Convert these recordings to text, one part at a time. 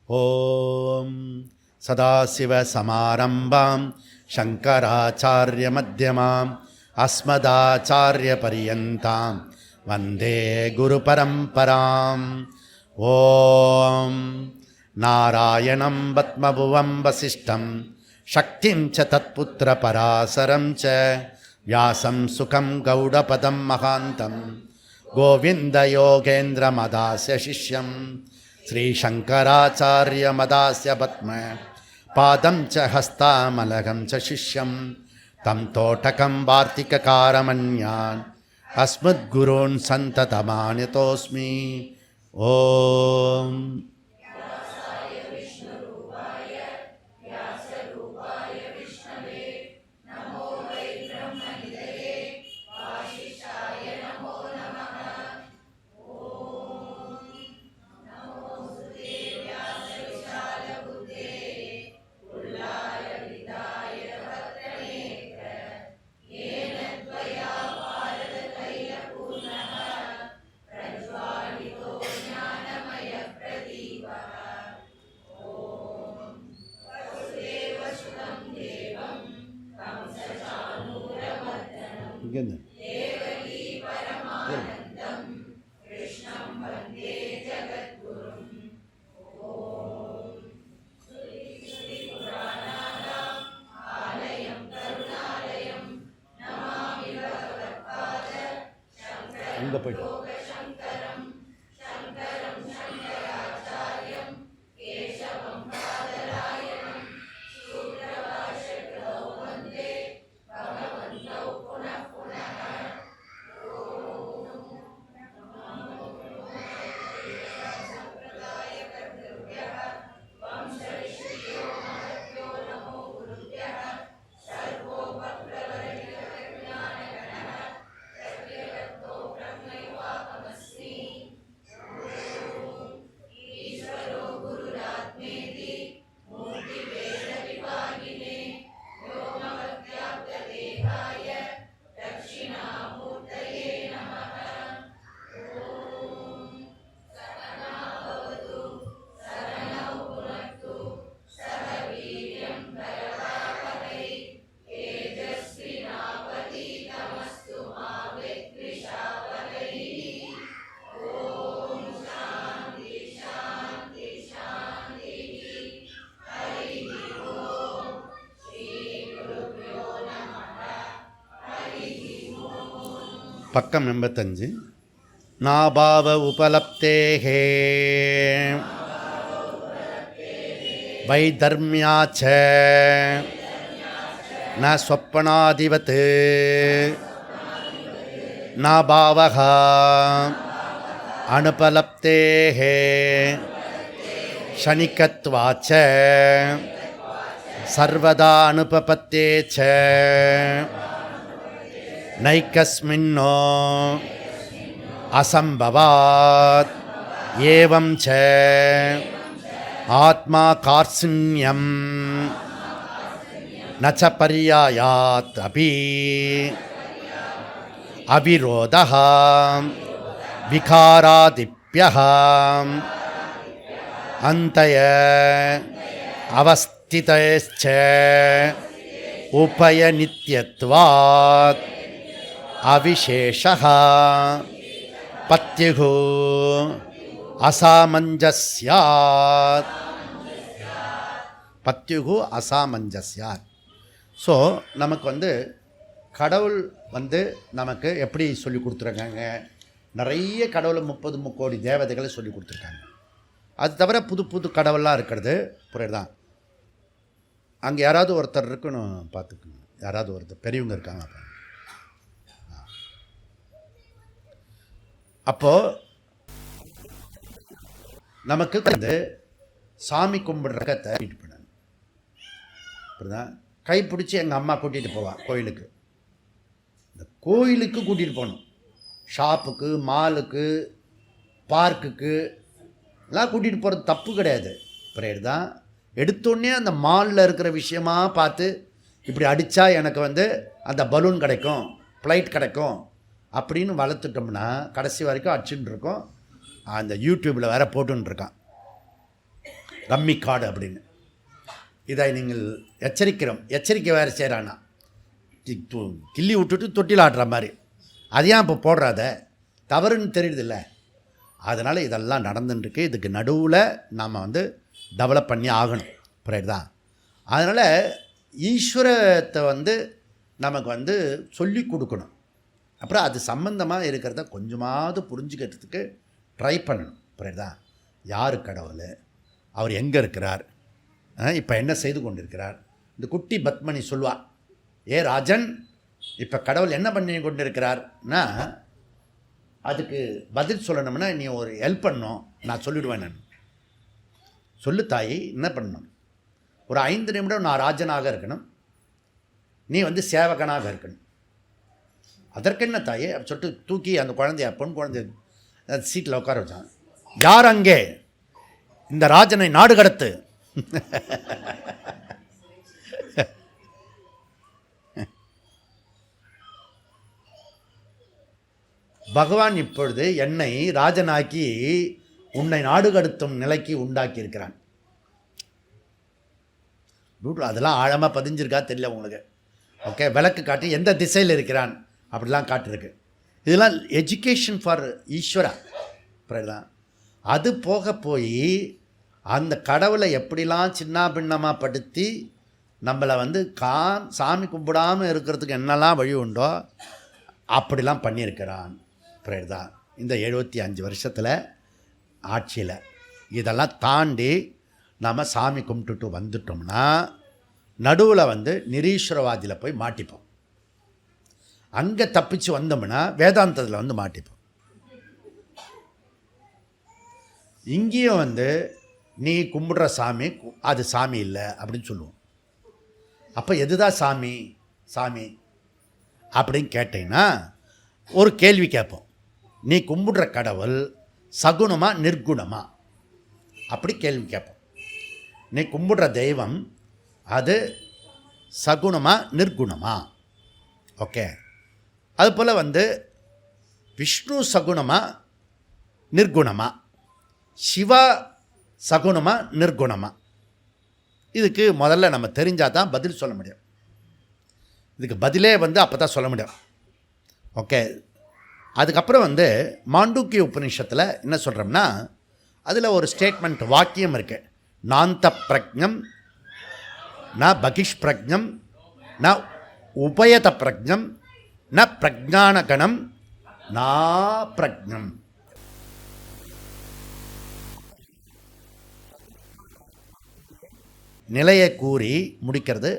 ஓம் சதாசிவசமாரம்பாம் சங்கராச்சார்யமத்யமாம் அஸ்மதாச்சார்யபரியந்தாம் வந்தே குருபரம்பராம். ஓம் நாராயணம் பத்மபுவம் வசிஷ்டம் சக்திம் ச தத்புத்திர பராசரம் ச வியாசம் சுகம் கௌடபதம் மகாந்தம் கோவிந்த யோகேந்திர மதாஸ்ய சிஷ்யம் ஸ்ரீசங்கராச்சாரிய மதாஸ்ய பத்ம பாதம் ச ஹஸ்தாமலகம் ச சிஷ்யம் தம் தோட்டகம் வார்த்திககாரமன்யான் அஸ்மத்குருன் சந்ததமானிதோஸ்மி. ஓம் அங்கே போய்ட்டு பக்கம் 85. நாபாவ உபலப்தேஹே வைதர்மியாச்ச ந ஸ்வப்னாதிவத் நாபாவஹ அனுபலப்தேஹே ஷணிகத்வாச்ச சர்வதா அனுபபத்தேச்ச நைகஸ்மின்னோ அசம்பவாத் ஏவம் ச ஆத்மா கார்சின்யம் நச்ச பர்யாயாத் அபி அவிரோதः விகாராதிப்யः அந்தய அவஸ்திதேச்ச உபயநித்யத்வாத் அவிசேஷः பத்யுஹு அசாமஞ்சஸ்யாத். பத்யுஹு அசாமஞ்சஸ்யாத். ஸோ நமக்கு கடவுள் நமக்கு எப்படி சொல்லி கொடுத்துருக்காங்க, நிறைய கடவுளை 30 கோடி தேவதைகளை சொல்லி கொடுத்துருக்காங்க. அது தவிர புது புது கடவுளாக இருக்கிறது புரியுதான். அங்கே யாராவது ஒருத்தர் இருக்குன்னு பார்த்துக்கோங்க, யாராவது ஒருத்தர் பெரியவங்க இருக்காங்க. அப்போது நமக்கு சாமி கும்பிட்றத கூட்டிகிட்டு போனாங்க. அப்படிதான் கைப்பிடிச்சி எங்கள் அம்மா கூட்டிகிட்டு போவாள் கோயிலுக்கு. இந்த கோயிலுக்கு கூட்டிகிட்டு போகணும், ஷாப்புக்கு, மாலுக்கு, பார்க்குக்கு எல்லாம் கூட்டிகிட்டு போகிறது தப்பு கிடையாது. பிரேயர் தான். எடுத்தோடனே அந்த மாலில் இருக்கிற விஷயமா பார்த்து இப்படி அடித்தா எனக்கு அந்த பலூன் கிடைக்கும், ஃப்ளைட் கிடைக்கும் அப்படின்னு வளர்த்துட்டோம்னா கடைசி வரைக்கும் அடிச்சுட்டு இருக்கோம். அந்த யூடியூப்பில் வேறு போட்டுன்னு இருக்கான். ரம்மிக்காடு அப்படின்னு. இதை நீங்கள் எச்சரிக்கை வேறு செய்கிறானா, கிள்ளி விட்டுட்டு தொட்டில் ஆடுற மாதிரி. அது ஏன் இப்போ போடுறாத, தவறுன்னு தெரியுதில்ல. அதனால் இதெல்லாம் நடந்துட்டுருக்கு. இதுக்கு நடுவில் நாம் டெவலப் பண்ணி ஆகணும். புரியுதா? அதனால் ஈஸ்வரத்தை நமக்கு சொல்லி கொடுக்கணும். அப்புறம் அது சம்பந்தமாக இருக்கிறத கொஞ்சமாவது புரிஞ்சுக்கிறதுக்கு ட்ரை பண்ணணும். புரியுதா? யார் கடவுள், அவர் எங்கே இருக்கிறார், இப்போ என்ன செய்து கொண்டிருக்கிறார். இந்த குட்டி பத்மனி சொல்வா, ஏ ராஜன், இப்போ கடவுள் என்ன பண்ணி கொண்டிருக்கிறார்னா அதுக்கு பதில் சொல்லணும்னா நீ ஒரு ஹெல்ப் பண்ணணும். நான் சொல்லிவிடுவேன். நான் சொல்லு தாயி, என்ன பண்ணணும், ஒரு 5 நிமிடம் நான் ராஜனாக இருக்கணும், நீ சேவகனாக இருக்கணும். அதற்கென்ன தாயே அப்படி சொல்லிட்டு தூக்கி அந்த குழந்தைய, பொன் குழந்தைய சீட்டில் உட்கார வச்சான். யார் அங்கே, இந்த ராஜனை நாடு கடத்து. பகவான் இப்பொழுது என்னை ராஜனாக்கி உன்னை நாடு கடத்தும் நிலைக்கு உண்டாக்கி இருக்கிறான். அதெல்லாம் ஆழமாக பதிஞ்சிருக்கா தெரியல உங்களுக்கு. ஓகே, விளக்கு காட்டி எந்த திசையில் இருக்கிறான் அப்படிலாம் காட்டிருக்கு. இதெல்லாம் எஜுகேஷன் ஃபார் ஈஸ்வரா. அப்புறம் அது போய் அந்த கடவுளை எப்படிலாம் சின்ன பின்னமாக படுத்தி நம்மளை சாமி கும்பிடாமல் இருக்கிறதுக்கு என்னெல்லாம் வழி உண்டோ அப்படிலாம் பண்ணியிருக்கிறான். புரியுதா? இந்த 75 வருஷத்தில் ஆட்சியில் இதெல்லாம் தாண்டி நாம் சாமி கும்பிட்டுட்டு வந்துட்டோம்னா நடுவில் நிரீஸ்வரவாதியில் போய் மாட்டிப்போம். அங்கே தப்பிச்சு வந்தோம்னா வேதாந்தத்தில் மாட்டிப்போம். இங்கேயும் நீ கும்பிடுற சாமி அது சாமி இல்லை அப்படின்னு சொல்லுவோம். அப்போ எதுதான் சாமி சாமி அப்படின்னு கேட்டீங்கன்னா ஒரு கேள்வி கேட்போம். நீ கும்பிடுற கடவுள் சகுனமா நிர்குணமா அப்படி கேள்வி கேட்போம். நீ கும்பிடுற தெய்வம் அது சகுனமா நிர்குணமா? ஓகே, அதுபோல் விஷ்ணு சகுனமா நிர்குணமா, சிவா சகுனமா நிர்குணமா? இதுக்கு முதல்ல நம்ம தெரிஞ்சால் தான் பதில் சொல்ல முடியும். இதுக்கு பதிலே அப்போ தான் சொல்ல முடியும். ஓகே, அதுக்கப்புறம் மாண்டூக்கிய உபநிஷத்தில் என்ன சொல்கிறோம்னா அதில் ஒரு ஸ்டேட்மெண்ட் வாக்கியம் இருக்குது. நாந்த பிரஜம் ந பகிஷ் பிரஜம் ந உபயத பிரஜம் ந பிரஜானகணம் நா பிரஜம். நிலையை கூறி முடிக்கிறது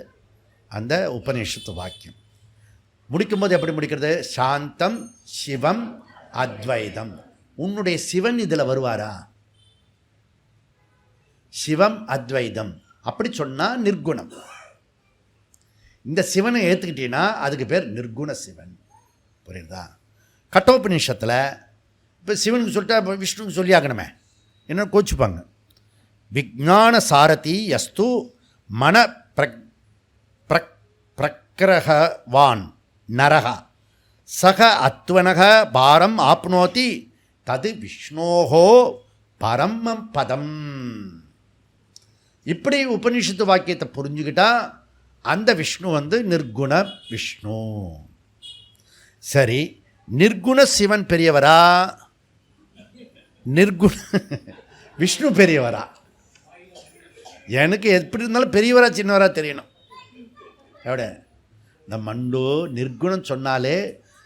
அந்த உபநிஷத்து வாக்கியம். முடிக்கும்போது எப்படி முடிக்கிறது? சாந்தம் சிவம் அத்வைதம். உன்னுடைய சிவன் இதில் வருவாரா? சிவம் அத்வைதம் அப்படி சொன்னால் நிர்குணம். இந்த சிவனை ஏற்றுக்கிட்டீங்கன்னா அதுக்கு பேர் நிர்குண சிவன். புரியுதா? கட்டோபநிஷத்தில் இப்போ சிவனுக்கு சொல்லிட்டா இப்போ விஷ்ணுக்கு சொல்லி ஆகணுமே, என்ன கோச்சுப்பாங்க. விஜான சாரதி யஸ்து மன பிரக்கிரகவான் நரக சக அத்வனக பாரம் ஆப்னோதி தது விஷ்ணோஹோ பரமம் பதம். இப்படி உபனிஷத்து வாக்கியத்தை புரிஞ்சுக்கிட்டா அந்த விஷ்ணு நிர்குண விஷ்ணு. சரி, நிர்குண சிவன் பெரியவரா, நிர்குண விஷ்ணு பெரியவரா? எனக்கு எப்படி இருந்தாலும் பெரியவரா சின்னவரா தெரியணும். எവിടെ இந்த மண்டு நிர்குணம் சொன்னாலே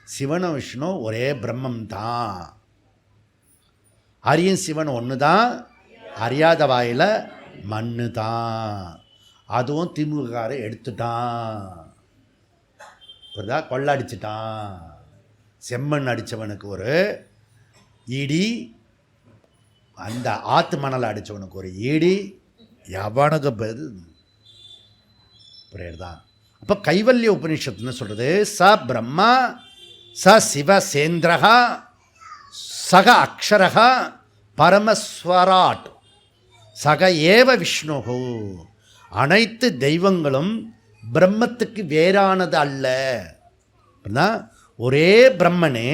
சிவனும் விஷ்ணு ஒரே பிரம்மம் தான். அரியும் சிவன் ஒன்று தான், அறியாத வாயில் மண்ணு தான். அதுவும் திமுககாரை எடுத்துட்டான். புரியுதா? கொள்ளடிச்சிட்டான். செம்மண் அடித்தவனுக்கு ஒரு ஈடி, அந்த ஆத்து மணல் அடித்தவனுக்கு ஒரு ஈடி, எவனுக்கு பேர் புரியுதா? அப்போ கைவல்ய உபனிஷத்துன்னு சொல்கிறது ச பிரம்மா ச சிவசேந்திரகா சக அக்ஷரகா பரமஸ்வராட் சக ஏவ விஷ்ணுகு. அனைத்து தெய்வங்களும் பிரம்மத்துக்கு வேறானது அல்ல. அப்படின்னா ஒரே பிரம்மனே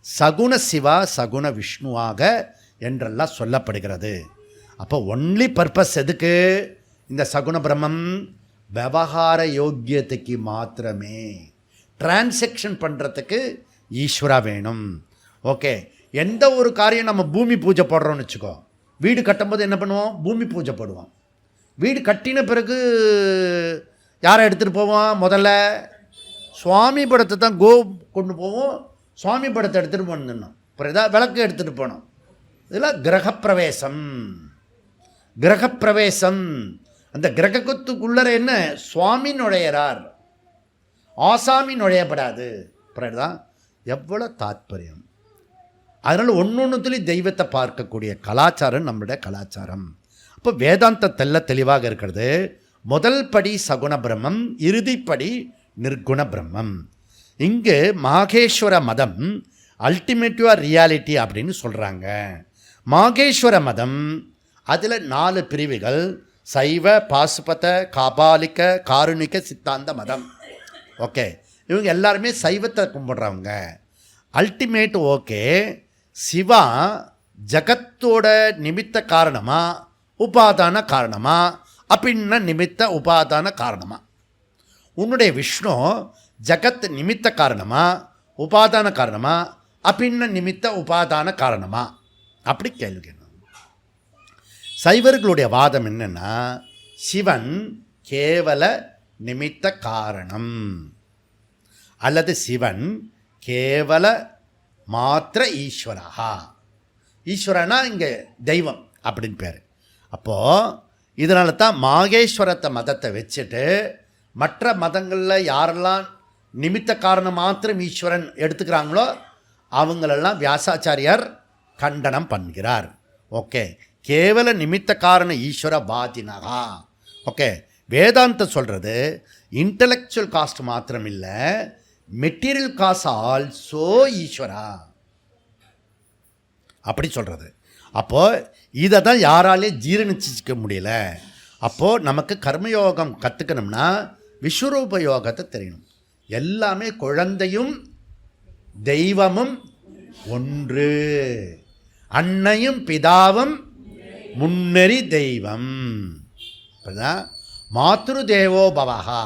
சகுண சிவா சகுண விஷ்ணுவாக என்றெல்லாம் சொல்லப்படுகிறது. அப்போ ஒன்லி பர்பஸ் எதுக்கு? இந்த சகுண பிரம்மம் விவகார யோக்கியத்துக்கு மாத்திரமே. டிரான்சாக்ஷன் பண்ணுறதுக்கு ஈஸ்வரா வேணும். ஓகே, எந்த ஒரு காரியம் நம்ம பூமி பூஜை போடுறோம்னு வச்சுக்கோ, வீடு கட்டும்போது என்ன பண்ணுவோம்? பூமி பூஜை போடுவோம். வீடு கட்டின பிறகு யாரை எடுத்துகிட்டு போவோம்? முதல்ல சுவாமி படத்தை தான் கொண்டு போவோம். சுவாமி படத்தை எடுத்துகிட்டு போகணும். அப்புறம் ஏதாவது விளக்கு எடுத்துகிட்டு போனோம். இதில் கிரகப்பிரவேசம். கிரகப்பிரவேசம் அந்த கிரகத்துக்குள்ளே என்ன? சுவாமி நுழையிறார், ஆசாமி நுழையப்படாது. அப்புறம் தான் எவ்வளோ தாத்பரியம். அதனால் ஒன்றொன்றுத்துலேயும் தெய்வத்தை பார்க்கக்கூடிய கலாச்சாரம் நம்மளுடைய கலாச்சாரம். அப்போ வேதாந்த தெளிவாக இருக்கிறது. முதல் படி சகுண பிரம்மம், இறுதிப்படி நிர்குண பிரம்மம். இங்கு மாகேஸ்வர மதம் அல்டிமேட்டிவாக ரியாலிட்டி அப்படின்னு சொல்கிறாங்க. மாகேஸ்வர மதம் அதில் 4 பிரிவுகள்: சைவ, பாசுபத, காபாலிக்க, காருணிக, சித்தாந்த மதம். ஓகே, இவங்க எல்லாருமே சைவத்தை கும்பிட்றவங்க. அல்டிமேட் ஓகே, சிவா ஜகத்தோட நிமித்த காரணமா உபாதான காரணமா அப்படின்ன நிமித்த உபாதான காரணமா? உன்னுடைய விஷ்ணு ஜகத் நிமித்த காரணமா உபாதான காரணமா அப்படின்ன நிமித்த உபாதான காரணமா? அப்படி கேள்வி கேட்கணும். சைவர்களுடைய வாதம் என்னன்னா, சிவன் கேவல நிமித்த காரணம், அல்லது சிவன் கேவல மாத்திர ஈஸ்வரா. ஈஸ்வரனா இங்கே தெய்வம் அப்படின்னு பேர். அப்போது இதனால தான் மாகேஸ்வரத்தை மதத்தை வச்சுட்டு மற்ற மதங்களில் யாரெல்லாம் நிமித்த காரணம் மாத்திரம் ஈஸ்வரன் எடுத்துக்கிறாங்களோ அவங்களெல்லாம் வியாசாச்சாரியார் கண்டனம் பண்ணுகிறார். ஓகே, கேவல நிமித்த காரண ஈஸ்வர வாதினகா. ஓகே, வேதாந்தம் சொல்கிறது இன்டலெக்சுவல் காஸ்ட் மாத்திரம் இல்லை, மெட்டீரியல் காஸ்ட் ஆல்சோ ஈஸ்வரா அப்படி சொல்கிறது. அப்போது இதை தான் யாராலே ஜீரணிச்சிக்க முடியல. அப்போது நமக்கு கர்மயோகம் கற்றுக்கணும்னா விஸ்வரூப யோகத்தை தெரியணும். எல்லாமே குழந்தையும் தெய்வமும் ஒன்று, அன்னையும் பிதாவும் முன்னறி தெய்வம். இப்போதான் மாத்ரு தேவோ பவஹா,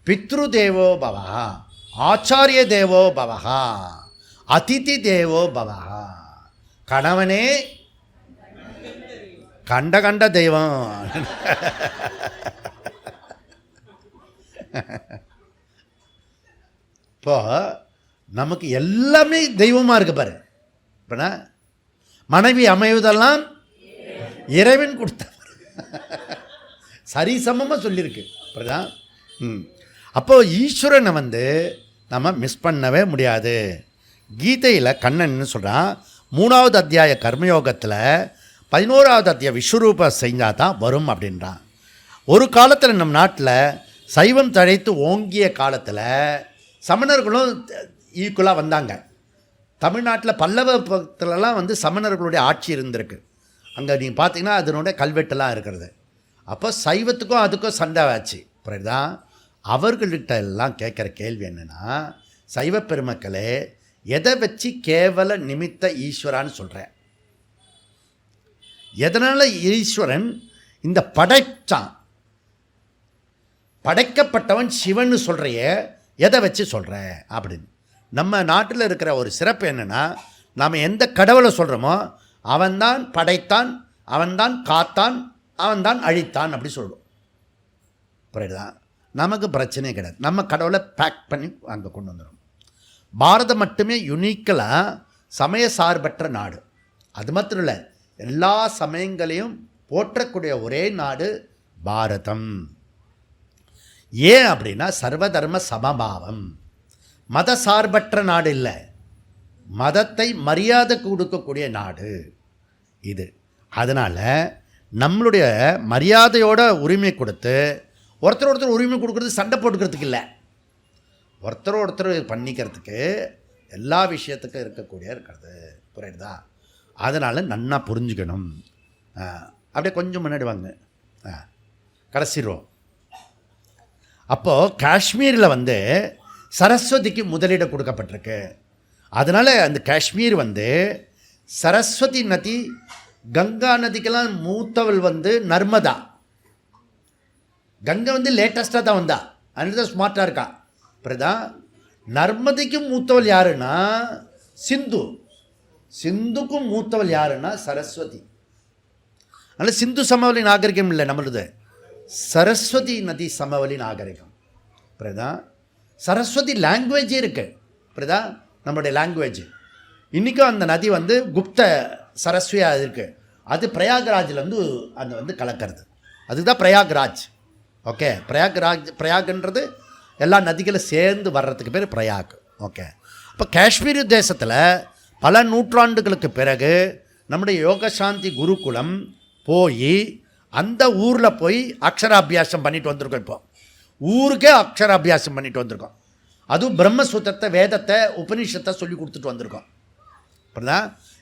பித்ரு தேவோ பவஹா, ஆச்சாரிய தேவோ பவஹா, அதிதி தேவோ பவஹா. கணவனே கண்ட தெய்வம். இப்போ நமக்கு எல்லாமே தெய்வமாக இருக்கு பாரு. இப்போனா மனைவி அமைவதெல்லாம் இறைவன் கொடுத்த சரிசமமாக சொல்லியிருக்கு. இப்போதான் அப்போது ஈஸ்வரனை நம்ம மிஸ் பண்ணவே முடியாது. கீதையில் கண்ணன் என்ன சொல்கிறான்? 3வது அத்தியாய கர்மயோகத்தில் 11வது அத்தியாய விஸ்வரூப செஞ்சால் தான் வரும் அப்படின்றான். ஒரு காலத்தில் நம் நாட்டில் சைவம் தழைத்து ஓங்கிய காலத்தில் சமணர்களும் ஈக்குவலாக வந்தாங்க. தமிழ்நாட்டில் பல்லவத்துலலாம் சமணர்களுடைய ஆட்சி இருந்திருக்கு. அங்கே நீங்கள் பார்த்தீங்கன்னா அதனுடைய கல்வெட்டெல்லாம் இருக்கிறது. அப்போ சைவத்துக்கும் அதுக்கும் சண்டை ஆச்சு. அப்புறம் தான் அவர்கள்கிட்ட எல்லாம் கேட்குற கேள்வி என்னென்னா, சைவ பெருமக்களே எதை வச்சு கேவல நிமித்த ஈஸ்வரான்னு சொல்கிறேன்? எதனால் ஈஸ்வரன் இந்த படைச்சான்? படைக்கப்பட்டவன் சிவன் சொல்கிறைய எதை வச்சு சொல்கிற அப்படின்னு. நம்ம நாட்டில் இருக்கிற ஒரு சிறப்பு என்னென்னா, நாம் எந்த கடவுளை சொல்கிறோமோ அவன்தான் படைத்தான், அவன்தான் காத்தான், அவன்தான் அழித்தான் அப்படி சொல்லுவோம். புரியுதுதான்? நமக்கு பிரச்சனையே கிடையாது. நம்ம கடவுளை பேக் பண்ணி அங்கே கொண்டு வந்துடும். பாரதம் மட்டுமே யுனிக்கலாக சமய சார்பற்ற நாடு. அது மாத்திரம் இல்லை, எல்லா சமயங்களையும் போற்றக்கூடிய ஒரே நாடு பாரதம். ஏன் அப்படின்னா சர்வதர்ம சமபாவம். மத சார்பற்ற நாடு இல்லை, மதத்தை மரியாதை கொடுக்கக்கூடிய நாடு இது. அதனால் நம்மளுடைய மரியாதையோட உரிமை கொடுத்து ஒருத்தர் உரிமை கொடுக்குறது சண்டை போட்டுக்கிறதுக்கு இல்லை, ஒருத்தர் பண்ணிக்கிறதுக்கு எல்லா விஷயத்துக்கும் இருக்கக்கூடிய இருக்கிறது. புரியுதா? அதனால் நன்னா புரிஞ்சுக்கணும். அப்படியே கொஞ்சம் முன்னாடி வாங்க, கடைசிடுவோம். அப்போது காஷ்மீரில் சரஸ்வதிக்கு முதலிடம் கொடுக்கப்பட்டிருக்கு. அதனால் அந்த காஷ்மீர் சரஸ்வதி நதி கங்கா நதிக்கெல்லாம் மூத்தவள் வந்து நர்மதா. கங்கை வந்து லேட்டஸ்ட்டாக தான் வந்தா, அதனால தான் ஸ்மார்ட்டாக இருக்கா. அப்புறம் நர்மதிக்கும் மூத்தவள் யாருன்னா சிந்து. சிந்துக்கும் மூத்தவள் யாருன்னா சரஸ்வதி. அதனால் சிந்து சமவெளி நாகரிகம் இல்லை நம்மளுது, சரஸ்வதி நதி சமவெளி நாகரிகம். அப்புறம் சரஸ்வதி லாங்குவேஜே இருக்குது. அப்புறம் நம்மளுடைய லாங்குவேஜ் இன்றைக்கும் அந்த நதி வந்து குப்த சரஸ்வதியாக இருக்குது. அது பிரயாக்ராஜில் வந்து அந்த வந்து கலக்கிறது, அதுக்கு தான் பிரயாக்ராஜ். ஓகே, பிரயாக்ன்றது எல்லா நதிகளும் சேர்ந்து வர்றதுக்கு பேர் பிரயாக். ஓகே, இப்போ காஷ்மீர் தேசத்தில் பல நூற்றாண்டுகளுக்கு பிறகு நம்முடைய யோகசாந்தி குருகுலம் போய் அந்த ஊரில் போய் அக்ஷராபியாசம் பண்ணிட்டு வந்திருக்கோம். இப்போ ஊருக்கே அக்ஷராபியாசம் பண்ணிட்டு வந்திருக்கோம். அதுவும் பிரம்மசூத்திரத்தை, வேதத்தை, உபனிஷத்தை சொல்லி கொடுத்துட்டு வந்திருக்கோம். அப்படின்னா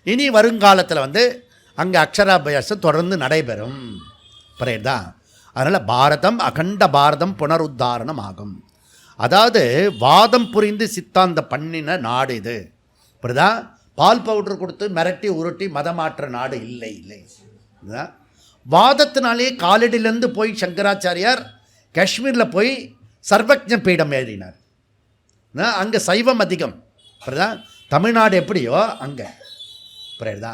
இனி வருங்காலத்தில் வந்து அங்கே அக்ஷராபியாசம் தொடர்ந்து நடைபெறும். புரியுதா? அதனால் பாரதம் அகண்ட பாரதம் புனருத்தாரணம் ஆகும். அதாவது வாதம் புரிந்து சித்தாந்த பண்ணின நாடு இது. புரியுதா? பால் பவுடர் கொடுத்து மிரட்டி உருட்டி மதமாற்ற நாடு இல்லை. இல்லை, வாதத்தினாலே காலடியிலேருந்து போய் சங்கராச்சாரியார் காஷ்மீரில் போய் சர்வஜ்ஞ பீடம் எழுதினார். அங்கே சைவம் அதிகம். புரியுதா? தமிழ்நாடு எப்படியோ அங்கே. புரியுதா?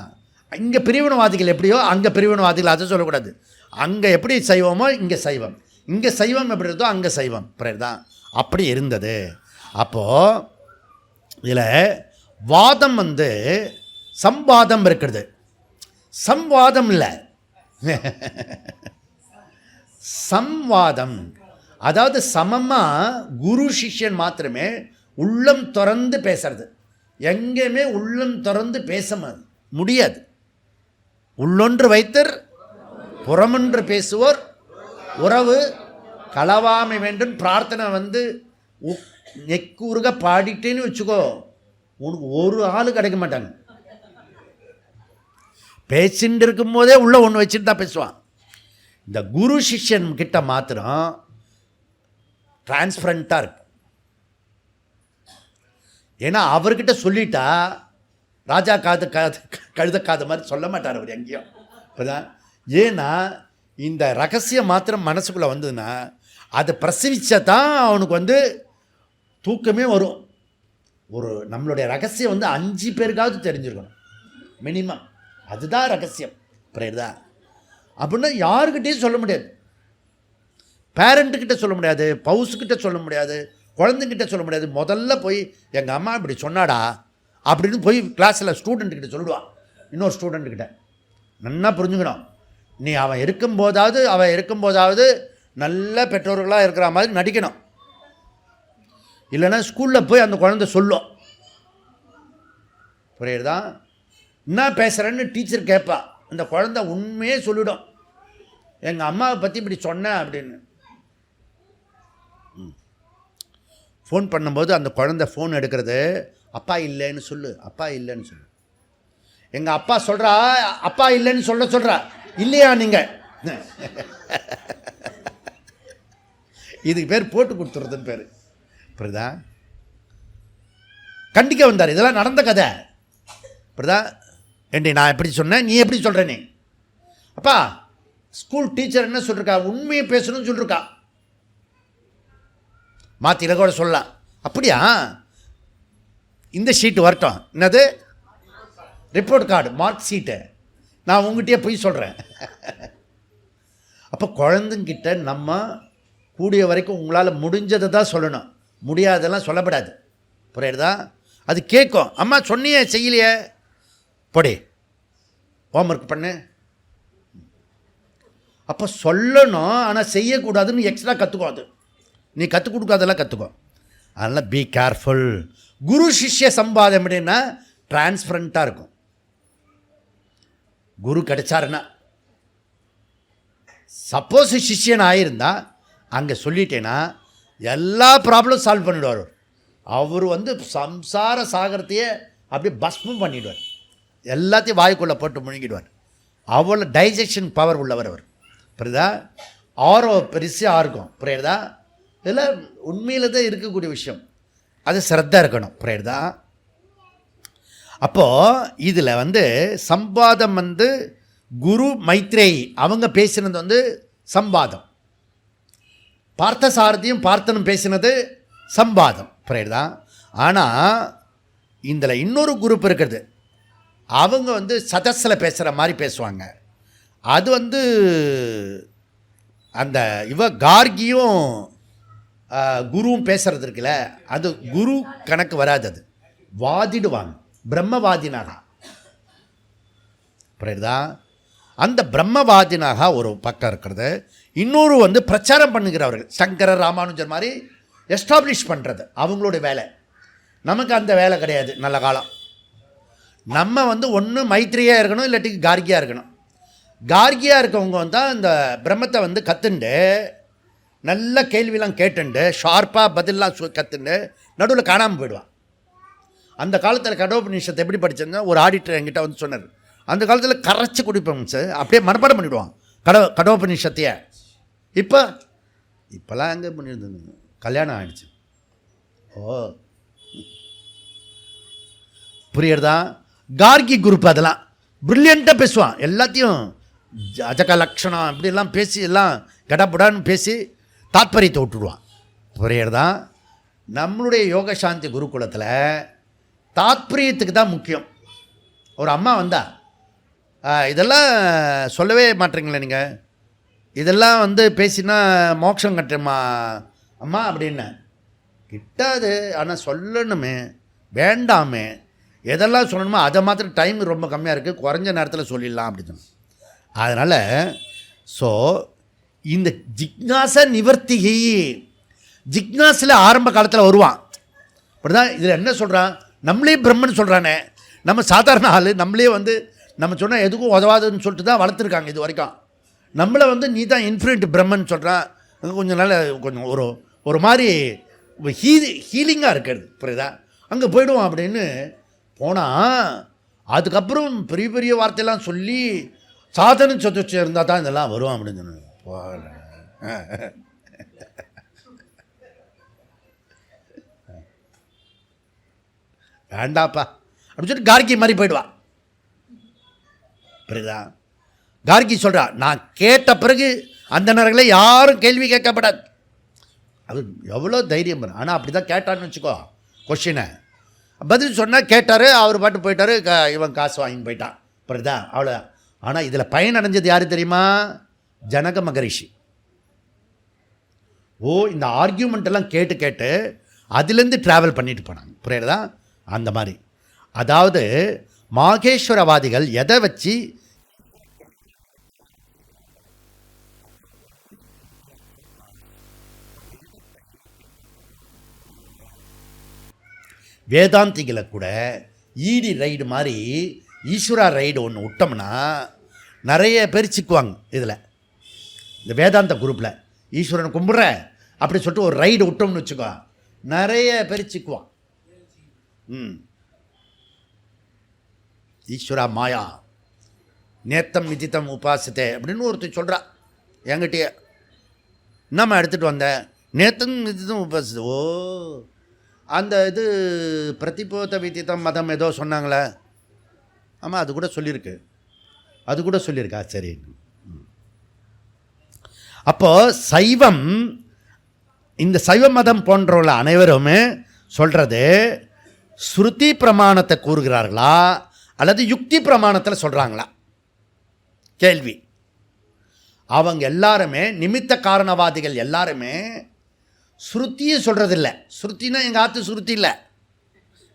இங்கே பிரிவினவாதிகள் எப்படியோ அங்கே பிரிவினவாதிகள், அதை சொல்லக்கூடாது. அங்கே எப்படி சைவமோ இங்கே சைவம், இங்கே சைவம் எப்படி இருந்தோ அங்கே சைவம். புரியுதா? அப்படி இருந்தது. அப்போது இதில் வாதம் வந்து சம்வாதம் இருக்கிறது, சம்வாதம் இல்லை சம்வாதம். அதாவது சமமாக குரு சிஷ்யன் மாத்திரமே உள்ளம் திறந்து பேசுறது. எங்கேயுமே உள்ளம் திறந்து பேச முடியாது. உள்ளொன்று வைத்தர் புறமொன்று பேசுவோர் உறவு களவாமை வேண்டும். பிரார்த்தனை வந்து நெக்குருக பாடிட்டேன்னு வச்சுக்கோ, உனக்கு ஒரு ஆள் கிடைக்க மாட்டாங்க. பேசிட்டு இருக்கும் போதே உள்ள ஒன்று வச்சுட்டு தான் பேசுவான். இந்த குரு சிஷ்யன் கிட்ட மாத்திரம் டிரான்ஸ்பரண்ட்டாக இருக்கும். ஏன்னா அவர்கிட்ட சொல்லிட்டா ராஜா காது கழுத காது மாதிரி சொல்ல மாட்டார் அவர் எங்கேயும். இப்போதான் ஏன்னா இந்த ரகசியம் மாத்திரம் மனசுக்குள்ளே வந்ததுன்னா அதை பிரசவிச்சா தான் அவனுக்கு வந்து தூக்கமே வரும். ஒரு நம்மளுடைய ரகசியம் வந்து 5 பேருக்காவது தெரிஞ்சிருக்கணும் மினிமம். அதுதான் ரகசியம். புரியுதா? அப்படின்னா யாருக்கிட்டையும் சொல்ல முடியாது. பேரண்ட்டுக்கிட்ட சொல்ல முடியாது, பவுஸுக்கிட்ட சொல்ல முடியாது, குழந்தைங்கிட்ட சொல்ல முடியாது. முதல்ல போய் எங்கள் அம்மா இப்படி சொன்னாடா அப்படின்னு போய் கிளாஸில் ஸ்டூடெண்ட்டுக்கிட்ட சொல்லிடுவான். இன்னொரு ஸ்டூடெண்ட்டுக்கிட்ட நல்லா புரிஞ்சுக்கணும். நீ அவன் இருக்கும்போதாவது நல்ல பெற்றோர்களாக இருக்கிற மாதிரி நடிக்கணும். இல்லைன்னா ஸ்கூலில் போய் அந்த குழந்தை சொல்லும். புரியுதா? என்ன பேசுகிறேன்னு டீச்சர் கேட்பா. அந்த குழந்தை உண்மையே சொல்லிடும், எங்கள் அம்மாவை பற்றி இப்படி சொன்னேன் அப்படின்னு. ஃபோன் பண்ணும்போது அந்த குழந்தை ஃபோன் எடுக்கிறது, அப்பா இல்லைன்னு சொல்லு, அப்பா இல்லைன்னு சொல்லு. எங்கள் அப்பா சொல்கிறா, அப்பா இல்லைன்னு சொல்கிறா. இல்லையா நீங்கள்? இதுக்கு பேர் போட்டு கொடுத்துறதுன்னு பேர். புரியுதா? கண்டிக்க வந்தார். இதெல்லாம் நடந்த கதை. புரியுதா? ஏண்டி நான் எப்படி சொன்னேன், நீ எப்படி சொல்கிற? நீ அப்பா ஸ்கூல் டீச்சர் என்ன சொல்லிருக்கா, உண்மையை பேசணும்னு சொல்லிருக்கா. மாற்றில கூட சொல்லலாம். அப்படியா? இந்த ஷீட்டு வரட்டும், என்னது ரிப்போர்ட் கார்டு, மார்க் ஷீட்டு, நான் உங்ககிட்டயே போய் சொல்கிறேன். அப்போ குழந்தைங்கிட்ட நம்ம கூடிய வரைக்கும் உங்களால் முடிஞ்சதை தான் சொல்லணும், முடியாதெல்லாம் சொல்லப்படாது. புரியுதா? அது கேட்கும். அம்மா சொன்னியே செய்யலையே, போடி ஹோம்ஒர்க் பண்ணு. அப்போ சொல்லணும், ஆனால் செய்யக்கூடாதுன்னு எக்ஸ்ட்ரா கற்றுக்கோ. அது நீ கற்றுக் கொடுக்காதெல்லாம் கற்றுக்கோ. அதனால் பி கேர்ஃபுல். குரு சிஷ்ய சம்பாதம் எப்படின்னா டிரான்ஸ்பரண்ட்டாக இருக்கும். குரு கிடைச்சாருன்னா, சப்போஸ் சிஷ்யன் ஆகியிருந்தா அங்கே சொல்லிட்டேன்னா எல்லா ப்ராப்ளம் சால்வ் பண்ணிவிடுவார். அவர் வந்து சம்சார சாகரத்தையே அப்படியே பஸ்மம் பண்ணிவிடுவார். எல்லாத்தையும் வாய்க்குள்ளே போட்டு முழுங்கிடுவார். அவ்வளோ டைஜஷன் பவர் உள்ளவர் அவர். புரியுதா? ஆரோ பெருசாக இருக்கும். புரியுதா? இதெல்லாம் உண்மையில் தான் இருக்கக்கூடிய விஷயம். அது சிரத்தா இருக்கணும். புரியுதா? அப்போது இதில் வந்து சம்பாதம் வந்து குரு மைத்ரேயி அவங்க பேசினது வந்து சம்பாதம். பார்த்தசாரதியும் பார்த்தனும் பேசினது சம்பாதம். புரியுதா? ஆனால் இதில் இன்னொரு குரூப் இருக்குது, அவங்க வந்து சதஸில் பேசுகிற மாதிரி பேசுவாங்க. அது வந்து அந்த கார்கியும் குருவும் பேசுகிறது இருக்குல்ல, அது குரு கணக்கு வராது. அது வாதிடுவாங்க பிரம்மவாதினாக. புரியுதா? அந்த பிரம்மவாதினாக ஒரு பக்கம் இருக்கிறது, இன்னொரு வந்து பிரச்சாரம் பண்ணுகிறவர்கள் சங்கரர் ராமானுஜர் மாதிரி எஸ்டாப்ளிஷ் பண்ணுறது அவங்களுடைய வேலை. நமக்கு அந்த வேலை கிடையாது. நல்ல காலம் நம்ம வந்து ஒன்று மைத்ரியாக இருக்கணும், இல்லாட்டி கார்கியாக இருக்கணும். கார்கியாக இருக்கவங்க வந்து இந்த பிரம்மத்தை வந்து கற்றுண்டு நல்ல கேள்வியெலாம் கேட்டுண்டு ஷார்ப்பாக பதிலெலாம் கற்றுண்டு நடுவில் காணாமல் போயிடுவான். அந்த காலத்தில் கடோபநிஷத்தை எப்படி படித்தேன்னா, ஒரு ஆடிட்டர் என்கிட்ட வந்து சொன்னார், அந்த காலத்தில் கரைச்சி குடிப்போம் சார், அப்படியே மனப்பாடம் பண்ணிவிடுவான் கடோபநிஷத்தையே. இப்போலாம் எங்கே பண்ணியிருந்தது, கல்யாணம் ஆகிடுச்சு. ஓ புரியுறதா? கார்கி குரூப் அதெல்லாம் ப்ரில்லியண்ட்டாக பேசுவான். எல்லாத்தையும் அஜக லக்ஷணம் இப்படிலாம் பேசி எல்லாம் கடப்புடான்னு பேசி தாத்பரியத்தை விட்டுடுவான். புரியுறதா? நம்மளுடைய யோக சாந்தி குருகுலத்தில் தாத்பரியத்துக்கு தான் முக்கியம். ஒரு அம்மா வந்தா, இதெல்லாம் சொல்லவே மாட்டீங்களே நீங்கள், இதெல்லாம் வந்து பேசினா மோட்சம் கட்டுமா அம்மா அப்படின்னு கிட்டாது. ஆனால் சொல்லணுமே, வேண்டாமே, எதெல்லாம் சொல்லணுமோ அதை மாத்திரம் டைம் ரொம்ப கம்மியாக இருக்குது, குறைஞ்ச நேரத்தில் சொல்லிடலாம் அப்படின்னு. அதனால் இந்த ஜிக்னாச நிவர்த்திகை, ஜிக்னாஸில் ஆரம்ப காலத்தில் வருவான். அப்படி தான் இதில் என்ன சொல்கிறான், நம்மளே பிரம்மன் சொல்கிறானே, நம்ம சாதாரண ஆள், நம்மளே வந்து நம்ம சொன்னால் எதுக்கும் உதவாதுன்னு சொல்லிட்டு தான் வளர்த்துருக்காங்க இது வரைக்கும். நம்மளை வந்து நீ தான் இன்ஃபினிட் பிரம்மன் சொல்கிறான். கொஞ்சம் நாள் கொஞ்சம் ஒரு மாதிரி ஹீலிங்காக இருக்கிறது. புரியுதா? அங்கே போய்டுவோம் அப்படின்னு போனால் அதுக்கப்புறம் பெரிய பெரிய வார்த்தையெல்லாம் சொல்லி சாதனை சதுர்ச்சி இருந்தால் தான் இதெல்லாம் வரும் அப்படின்னு சொன்னாங்க. வேண்டாப்பா அப்படின்னு சொல்லிட்டு கார்கி மாதிரி போயிடுவா. புரியுதா? கார்கி சொல்கிறா, நான் கேட்ட பிறகு அந்த நேரங்களே யாரும் கேள்வி கேட்கப்படாது. அது எவ்வளோ தைரியம் வரும். ஆனால் அப்படி தான் கேட்டான்னு வச்சுக்கோ, கொஷினை பதில் சொன்னால் கேட்டார், அவர் பாட்டு போயிட்டார், இவன் காசு வாங்கி போயிட்டான். புரியுதா? அவ்வளோதான். ஆனால் இதில் பயன் அடைஞ்சது யார் தெரியுமா? ஜனக மகரிஷி. இந்த ஆர்கியூமெண்ட்டெல்லாம் கேட்டு கேட்டு அதுலேருந்து ட்ராவல் பண்ணிட்டு போனாங்க. புரியுதா? அந்த மாதிரி. அதாவது மாகேஸ்வரவாதிகள் எதை வச்சு வேதாந்திகளை கூட ஈடி ரைடு மாதிரி ஈஸ்வரா ரைடு ஒன்று விட்டோம்னா நிறைய பேர் சிக்குவாங்க. இதில் இந்த வேதாந்த குரூப்பில் ஈஸ்வரனை கும்பிட்ற அப்படி சொல்லிட்டு ஒரு ரைடு விட்டோம்னு வச்சுக்கோ, நிறைய பேர் சிக்குவான். ஈஸ்வரா மாயா நேத்தம் விதித்தம் உபாசத்தை அப்படின்னு ஒருத்தர் சொல்கிறா என்கிட்டயே. என்னம்மா எடுத்துகிட்டு வந்தேன், நேத்தம் விதித்தம் உபாசத்தை. அந்த இது பிரதிபோத விதித்தம் மதம் ஏதோ சொன்னாங்களே, ஆமாம் அது கூட சொல்லியிருக்கா. சரி. அப்போது சைவம், இந்த சைவ மதம் போன்றவர்கள் அனைவருமே சொல்கிறது ஸ்ருதி பிரமாணத்தை கூறுகிறார்களா அல்லது யுக்தி பிரமாணத்தில் சொல்கிறாங்களா? கேள்வி. அவங்க எல்லாருமே நிமித்த காரணவாதிகள் எல்லாருமே ஸ்ருதியை சொல்கிறதில்ல. ஸ்ருத்தினா எங்கள் ஆற்று ஸ்ருதி இல்லை,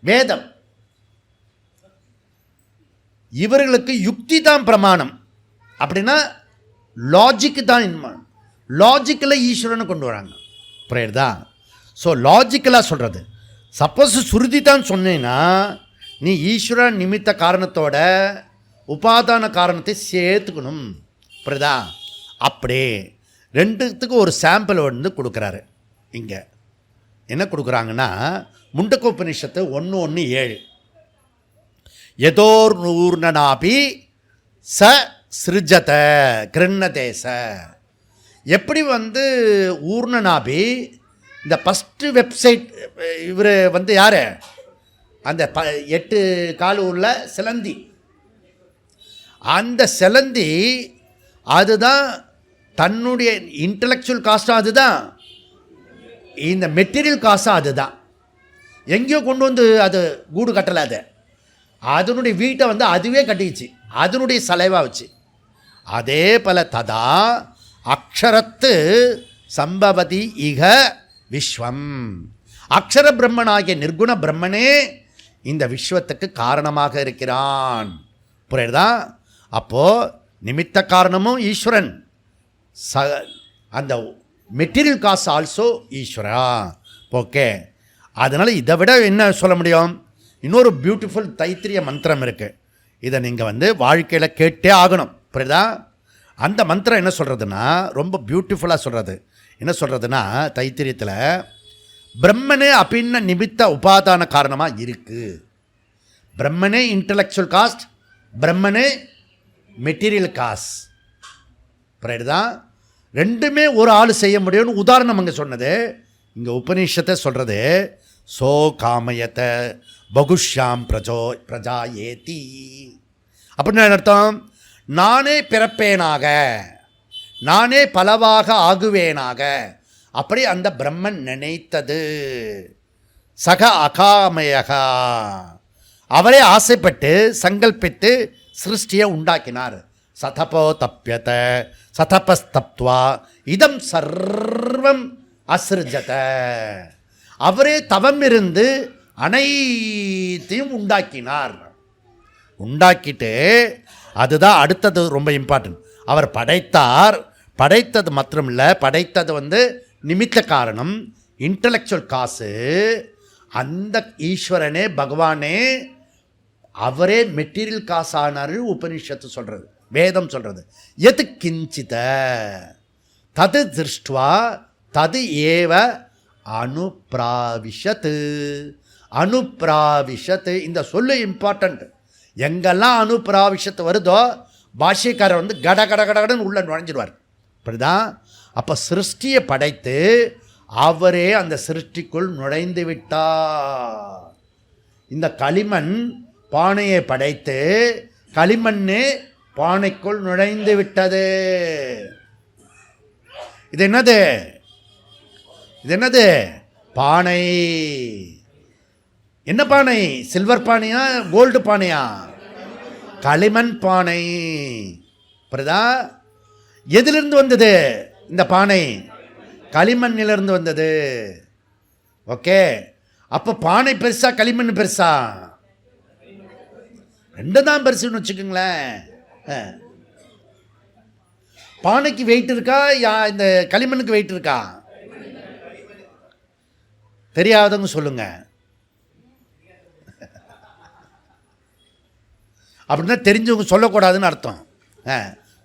வேதம். இவர்களுக்கு யுக்தி தான் பிரமாணம். அப்படின்னா லாஜிக்கு தான், லாஜிக்கில் ஈஸ்வரனை கொண்டு வராங்க. புரியுதா? ஸோ லாஜிக்கலாக சொல்கிறது. சப்போஸ் ஸ்ருதி தான் சொன்னீங்கன்னா நீ ஈஸ்வர நிமித்த காரணத்தோட உபாதான காரணத்தை சேர்த்துக்கணும். புரியுதா? அப்படியே ரெண்டுத்துக்கு ஒரு சாம்பிள் வந்து கொடுக்குறாரு. இங்கே என்ன கொடுக்குறாங்கன்னா, முண்டகோபனிஷத்து 1:1-7 யதோர்நூர்ணனாபி ச சிருஜத கிருண்ணதேச. எப்படி வந்து ஊர்ணனாபி இந்த ஃபஸ்ட்டு வெப்சைட், இவர் வந்து யார், அந்த 8 கால் உள்ள சிலந்தி, அந்த செலந்தி அதுதான் தன்னுடைய இன்டலெக்சுவல் காஸ்ட்டும் அதுதான், இந்த மெட்டீரியல் காஸ்ட்டும் அதுதான். எங்கேயோ கொண்டு வந்து அது கூடு கட்டலை, அது அதனுடைய வீட்டை வந்து அதுவே கட்டிச்சு, அதனுடைய சலைவாக வச்சு. அதே போல ததா அக்ஷரத்து சம்பவதி இக விஸ்வம். அக்ஷர பிரம்மனாகிய நிர்குண பிரம்மனே இந்த விஸ்வத்துக்கு காரணமாக இருக்கிறான். புரியுதா? அப்போது நிமித்த காரணமும் ஈஸ்வரன், அந்த மெட்டீரியல் காஸ் ஆல்சோ ஈஸ்வரா. ஓகே, அதனால் இதை விட என்ன சொல்ல முடியும்? இன்னொரு பியூட்டிஃபுல் தைத்திரிய மந்திரம் இருக்குது. இதை நீங்கள் வந்து வாழ்க்கையில் கேட்டே ஆகணும். புரியுதா? அந்த மந்திரம் என்ன சொல்கிறதுனா, ரொம்ப பியூட்டிஃபுல்லாக சொல்கிறது. என்ன சொல்கிறதுனா, தைத்திரியத்தில் பிரம்மனே அப்படின்ன நிமித்த உபாதான காரணமாக இருக்குது. பிரம்மனே இன்டலெக்சுவல் காஸ்ட், பிரம்மனே மெட்டீரியல் காஸ்ட். புரியுதா? ரெண்டுமே ஒரு ஆள் செய்ய முடியும்னு உதாரணம் அங்கே சொன்னது. இங்கே உபநிஷத்தை சொல்கிறது, சோ காமயத்த பகுஷ்யாம் பிரஜா ஏதி. அப்படின்னு அர்த்தம், நானே பிறப்பேனாக, நானே பலவாக ஆகுவேனாக, அப்படி அந்த பிரம்மன் நினைத்தது. சக அகாமயகா, அவரே ஆசைப்பட்டு சங்கல்பித்து சிருஷ்டியை உண்டாக்கினார். சதபோ தப்பியத சதபஸ்தப்துவா இதம் சர்வம் அசிருஜத. அவரே தவம் இருந்து அனைத்தையும் உண்டாக்கினார். உண்டாக்கிட்டு அதுதான் அடுத்தது ரொம்ப இம்பார்ட்டன்ட். அவர் படைத்தார். படைத்தது மாத்திரம் இல்லை, படைத்தது வந்து நிமித்த காரணம், இன்டலெக்சுவல் காசு. அந்த ஈஸ்வரனே பகவானே அவரே மெட்டீரியல் காசானார். உபனிஷத்து சொல்கிறது, வேதம் சொல்கிறது. எது கிஞ்சித தது திருஷ்டுவா தது ஏவ அனுப்ராவிஷத்து. அனுப்ராவிஷத்து இந்த சொல்லு இம்பார்ட்டண்ட். எங்கெல்லாம் அனுப்ராவிஷத்து வருதோ பாஷ்யக்காரர் வந்து கட கட கடன்னு உள்ள நுழைஞ்சிடுவார். அப்படிதான். அப்போ சிருஷ்டியை படைத்து அவரே அந்த சிருஷ்டிக்குள் நுழைந்து விட்டார். இந்த களிமண் பானையை படைத்து களிமண்ணே பானைக்குள் நுழைந்து விட்டது. இது என்னது? இது என்னது? பானை. என்ன பானை? சில்வர் பானையா கோல்டு பானையா? களிமண் பானை. புரியுதா? எதிலிருந்து வந்தது இந்த பானை? களிமண்ணிலிருந்து வந்தது. ஓகே, அப்போ பானை பெருசா களிமண் பெருசா? ரெண்டு தான் பெருசுன்னு வச்சுக்கோங்களேன். பானைக்கு வெயிட் இருக்கா, இந்த களிமண்ணுக்கு வெயிட் இருக்கா? தெரியாதவங்க சொல்லுங்க. அப்படின்னா தெரிஞ்சவங்க சொல்லக்கூடாதுன்னு அர்த்தம்.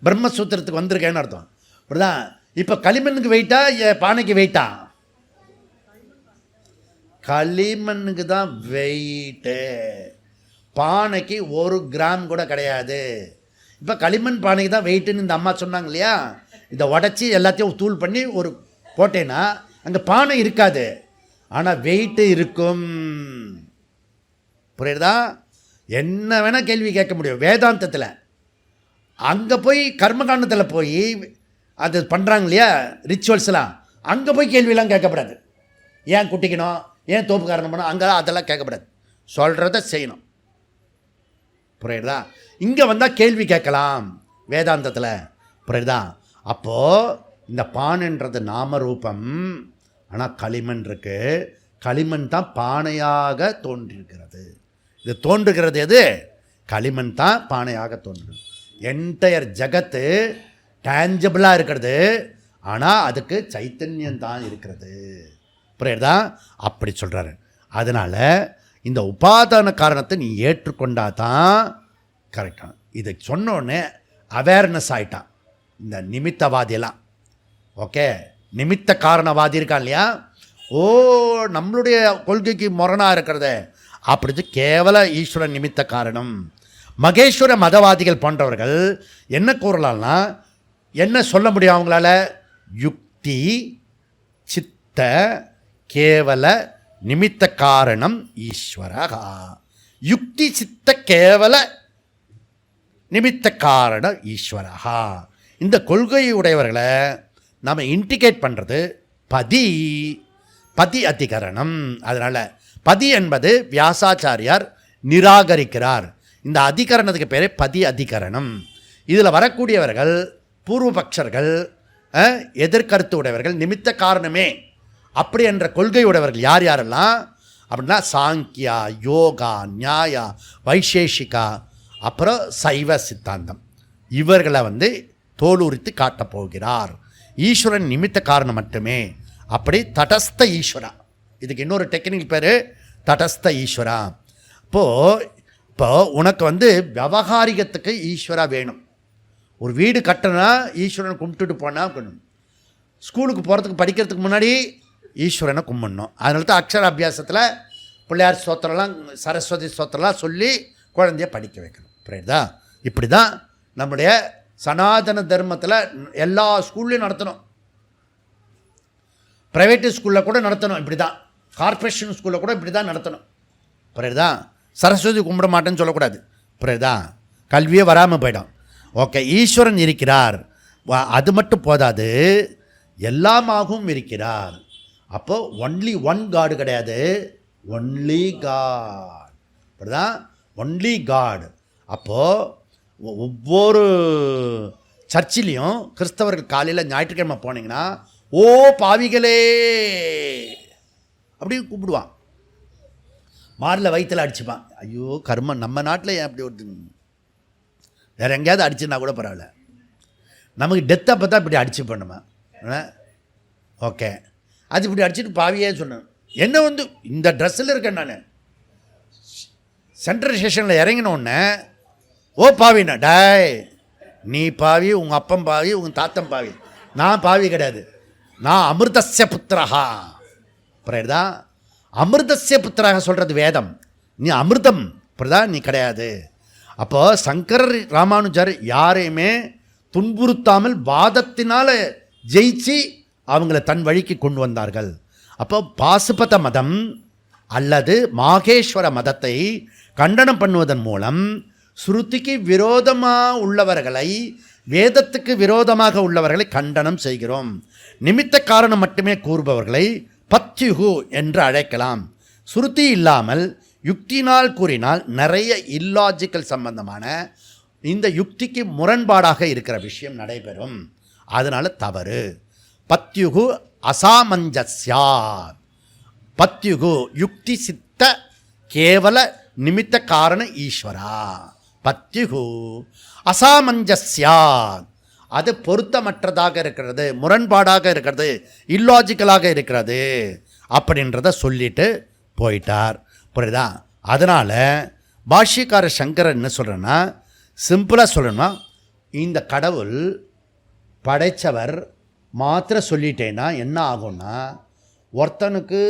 பிரம்மசூத்திரத்துக்கு வந்திருக்கேன்னு அர்த்தம். அப்படிதான். இப்போ களிமண்ணுக்கு வெயிட்டா பானைக்கு வெயிட்டா? களிமண்ணுக்கு தான் வெயிட்டு, பானைக்கு 1 கிராம் கூட கிடையாது. இப்போ களிமண் பானைக்கு தான் வெயிட்டுன்னு இந்த அம்மா சொன்னாங்க இல்லையா? இதை உடச்சி எல்லாத்தையும் தூள் பண்ணி ஒரு போட்டேன்னா அங்கே பானை இருக்காது, ஆனால் வெயிட்டு இருக்கும். புரியுதா? என்ன வேணால் கேள்வி கேட்க முடியும் வேதாந்தத்தில். அங்கே போய் கர்மகாண்டத்தில் போய் அது பண்ணுறாங்க இல்லையா ரிச்சுவல்ஸ்லாம், அங்கே போய் கேள்வியெல்லாம் கேட்கப்படாது. ஏன் குட்டிக்கணும், ஏன் தோப்பு காரணம் பண்ணணும், அங்கே அதெல்லாம் கேட்கப்படாது. சொல்கிறத செய்யணும். புரியுதா? இங்கே வந்தால் கேள்வி கேட்கலாம் வேதாந்தத்தில். புரியுதா? அப்போது இந்த பானைன்றது நாமரூபம், ஆனால் களிமண் இருக்குது. களிமண் தான் பானையாக தோன்றிருக்கிறது. இது தோன்றுகிறது எது? களிமண் தான் பானையாக தோன்றுது. என்டையர் ஜகத்து டேஞ்சபிளாக இருக்கிறது, ஆனால் அதுக்கு சைத்தன்யம் தான் இருக்கிறது. புரியுதா? அப்படி சொல்கிறாரு. அதனால் இந்த உபாதான காரணத்தை நீ ஏற்றுக்கொண்டா தான் கரெக்டாக. இதை சொன்னோடனே அவேர்னஸ் ஆகிட்டான் இந்த நிமித்தவாதியெல்லாம். ஓகே, நிமித்த காரணவாதி இருக்கான் இல்லையா? ஓ, நம்மளுடைய கொள்கைக்கு முரணாக இருக்கிறது அப்படி கேவல ஈஸ்வரன் நிமித்த காரணம். மகேஸ்வர மதவாதிகள் போன்றவர்கள் என்ன கூறலாம்னா, என்ன சொல்ல முடியும் அவங்களால? யுக்தி சித்த கேவல நிமித்த காரணம் ஈஸ்வரகா. யுக்தி சித்த கேவல நிமித்த காரண ஈஸ்வரஹா. இந்த கொள்கையுடையவர்களை நம்ம இண்டிகேட் பண்ணுறது பதி அதிகரணம். அதனால் பதி என்பது வியாசாச்சாரியார் நிராகரிக்கிறார். இந்த அதிகரணத்துக்கு பேர் பதி அதிகரணம். இதில் வரக்கூடியவர்கள் பூர்வபக்ஷர்கள், எதிர்கருத்து உடையவர்கள், நிமித்த காரணமே அப்படி என்ற கொள்கை உடையவர்கள் யார் யாரெல்லாம் அப்படின்னா சாங்கியா, யோகா, நியாயா, வைசேஷிகா, அப்புறம் சைவ சித்தாந்தம், இவர்களை தோலுரித்து காட்டப் போகிறார். ஈஸ்வரன் நிமித்த காரணம் மட்டுமே. அப்படி தடஸ்த ஈஸ்வரா, இதுக்கு இன்னொரு டெக்னிக் பேர் தடஸ்த ஈஸ்வரா. இப்போ உனக்கு விவகாரிகத்துக்கு ஈஸ்வரா வேணும். ஒரு வீடு கட்டினா ஈஸ்வரனை கும்பிட்டுட்டு போனால் வேணும். ஸ்கூலுக்கு போகிறதுக்கு படிக்கிறதுக்கு முன்னாடி ஈஸ்வரனை கும்பிடணும். அதனால தான் அக்ஷர அபியாசத்தில் பிள்ளையார் ஸ்தோத்திரம்லாம், சரஸ்வதி ஸ்தோத்திரம்லாம் சொல்லி குழந்தைய படிக்க வைக்கணும். புரியுதா? இப்படி தான் நம்முடைய சனாதன தர்மத்தில் எல்லா ஸ்கூல்லையும் நடத்தணும். ப்ரைவேட்டு ஸ்கூலில் கூட நடத்தணும். இப்படி தான் கார்ப்பரேஷன் ஸ்கூலில் கூட இப்படி தான் நடத்தணும். புரியுதா? சரஸ்வதி கும்பிட மாட்டேன்னு சொல்லக்கூடாது. புரியுதா? கல்வியே வராமல் போயிடும். ஓகே, ஈஸ்வரன் இருக்கிறார், அது மட்டும் போதாது, எல்லாமாகவும் இருக்கிறார். அப்போது ஒன்லி ஒன் காடு கிடையாது, ஒன்லி காட். அப்படிதான், ஒன்லி காட். அப்போது ஒவ்வொரு சர்ச்சிலையும் கிறிஸ்தவர்கள் காலையில் ஞாயிற்றுக்கிழமை போனீங்கன்னா ஓ பாவிகளே அப்படின்னு கூப்பிடுவான். மாரில் வயிற்றில் அடிச்சுப்பான். ஐயோ கர்மம், நம்ம நாட்டில் ஏன் அப்படி ஒரு, வேறு எங்கேயாவது அடிச்சுன்னா கூட பரவாயில்ல, நமக்கு டெத்தை பார்த்தா இப்படி அடிச்சு பண்ணுமா? ஓகே, அது இப்படி அடிச்சுட்டு பாவியே சொன்னேன். என்ன இந்த ட்ரெஸ்ஸில் இருக்கேன் நான், சென்ட்ரல் ஸ்டேஷனில் இறங்கினோடனே ஓ பாவிண்ணா, டாய் நீ பாவி, உங்கள் அப்பன் பாவி, உங்கள் தாத்தன் பாவி, நான் பாவி கிடையாது, நான் அமிர்தஸ்ய புத்திரஹா. புரியுதா? அமிர்தஸ்ய புத்திரஹா சொல்கிறது வேதம். நீ அமிர்தம், புரியுதா? நீ கிடையாது. அப்போது சங்கரர் ராமானுஜர் யாரையுமே துன்புறுத்தாமல் வாதத்தினால் ஜெயிச்சு அவங்கள தன் வழிக்கு கொண்டு வந்தார்கள். அப்போ பாசுபத மதம் அல்லது மாகேஸ்வர மதத்தை கண்டனம் பண்ணுவதன் மூலம் ஸ்ருதிக்கு விரோதமாக உள்ளவர்களை, வேதத்துக்கு விரோதமாக உள்ளவர்களை கண்டனம் செய்கிறோம். நிமித்த காரணம் மட்டுமே கூறுபவர்களை பத்யுகு என்று அழைக்கலாம். ஸ்ருதி இல்லாமல் யுக்தினால் கூறினால் நிறைய இல்லாஜிக்கல் சம்பந்தமான, இந்த யுக்திக்கு முரண்பாடாக இருக்கிற விஷயம் நடைபெறும். அதனால் தவறு. பத்யுகு அசாமஞ்சஸ்யா. பத்யுகு யுக்தி சித்த கேவல நிமித்த காரண ஈஸ்வரா. பத்யுகு அசாமஞ்சஸ்யா, அது பொருத்தமற்றதாக இருக்கிறது, முரண்பாடாக இருக்கிறது, இல்லாஜிக்கலாக இருக்கிறது அப்படின்றத சொல்லிட்டு போயிட்டார். புரியுதா? அதனால் பாஷ்யக்கார சங்கரன் என்ன சொல்கிறேன்னா, சிம்பிளாக சொல்லணும்னா, இந்த கடவுள் படைத்தவர் மாத்திர சொல்லிட்டேன்னா என்ன ஆகும்னா, ஒருத்தனுக்கு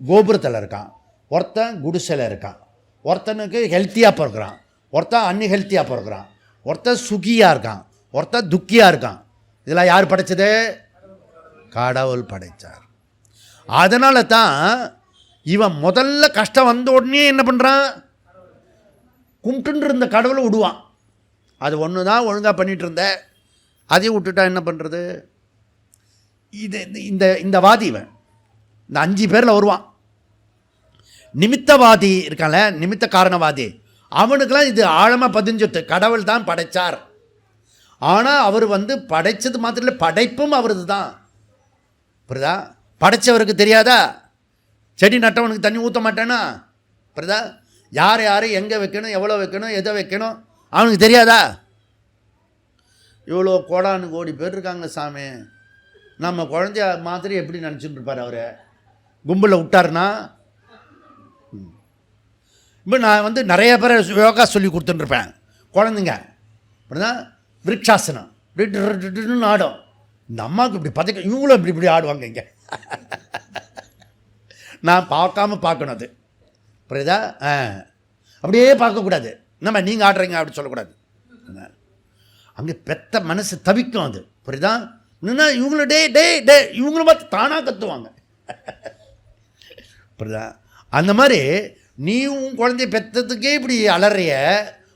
கோபுரத்தில் இருக்கான், ஒருத்தன் குடிசையில் இருக்கான், ஒருத்தனுக்கு ஹெல்த்தியாக பிறக்கிறான், ஒருத்தன் அன்ஹெல்த்தியாக பிறக்கிறான், ஒருத்தன் சுகியாக இருக்கான், ஒருத்தன் துக்கியாக இருக்கான். இதெல்லாம் யார் படைச்சது? கடவுள் படைத்தார். அதனால தான் இவன் முதல்ல கஷ்டம் வந்த உடனே என்ன பண்ணுறான், கும்பிட்டு இருந்த கடவுளை விடுவான். அது ஒன்று தான் ஒழுங்காக பண்ணிகிட்டு இருந்த, அதையும் விட்டுட்டா என்ன பண்ணுறது? இது இந்த வாதி, இவன் இந்த 5 பேரில் வருவான். நிமித்தவாதி இருக்கான்ல, நிமித்த காரணவாதி, அவனுக்கெல்லாம் இது ஆழமாக பதிஞ்சுட்டு கடவுள் தான் படைத்தார். ஆனால் அவர் படைத்தது மாத்திரம் இல்லை, படைப்பும் அவரது தான். புரியுதா? படைத்தவருக்கு தெரியாதா? செடி நட்டவனுக்கு தண்ணி ஊற்ற மாட்டேன்னா? புரியுதா? யார் யார் எங்கே வைக்கணும், எவ்வளோ வைக்கணும், எதை வைக்கணும் அவனுக்கு தெரியாதா? இவ்வளோ கோடானு கோடி பேர் இருக்காங்க சாமி, நம்ம குழந்தைய மாதிரி எப்படி நினச்சிட்டு இருப்பார் அவர்? கும்பலில் விட்டார்னா, இப்போ நான் நிறைய பேரை யோகா சொல்லி கொடுத்துட்டுருப்பேன் குழந்தைங்க. அப்படின்னா விருட்சாசனம் இப்படி ஆடும். இந்த அம்மாவுக்கு இப்படி பதக்க, இவங்களும் இப்படி இப்படி ஆடுவாங்க. இங்கே நான் பார்க்கணும். அது புரியுதா? அப்படியே பார்க்கக்கூடாது. நம்ம நீங்கள் ஆடுறீங்க அப்படி சொல்லக்கூடாது. அங்கே பெத்த மனசு தவிக்கும். அது புரியுதா? இன்னும் இவங்களும் டே டே டே இவங்களும் பார்த்து தானாக கற்றுவாங்க. புரியுதா? அந்த மாதிரி நீ உன் குழந்தைய பெற்றதுக்கே இப்படி அலறிய,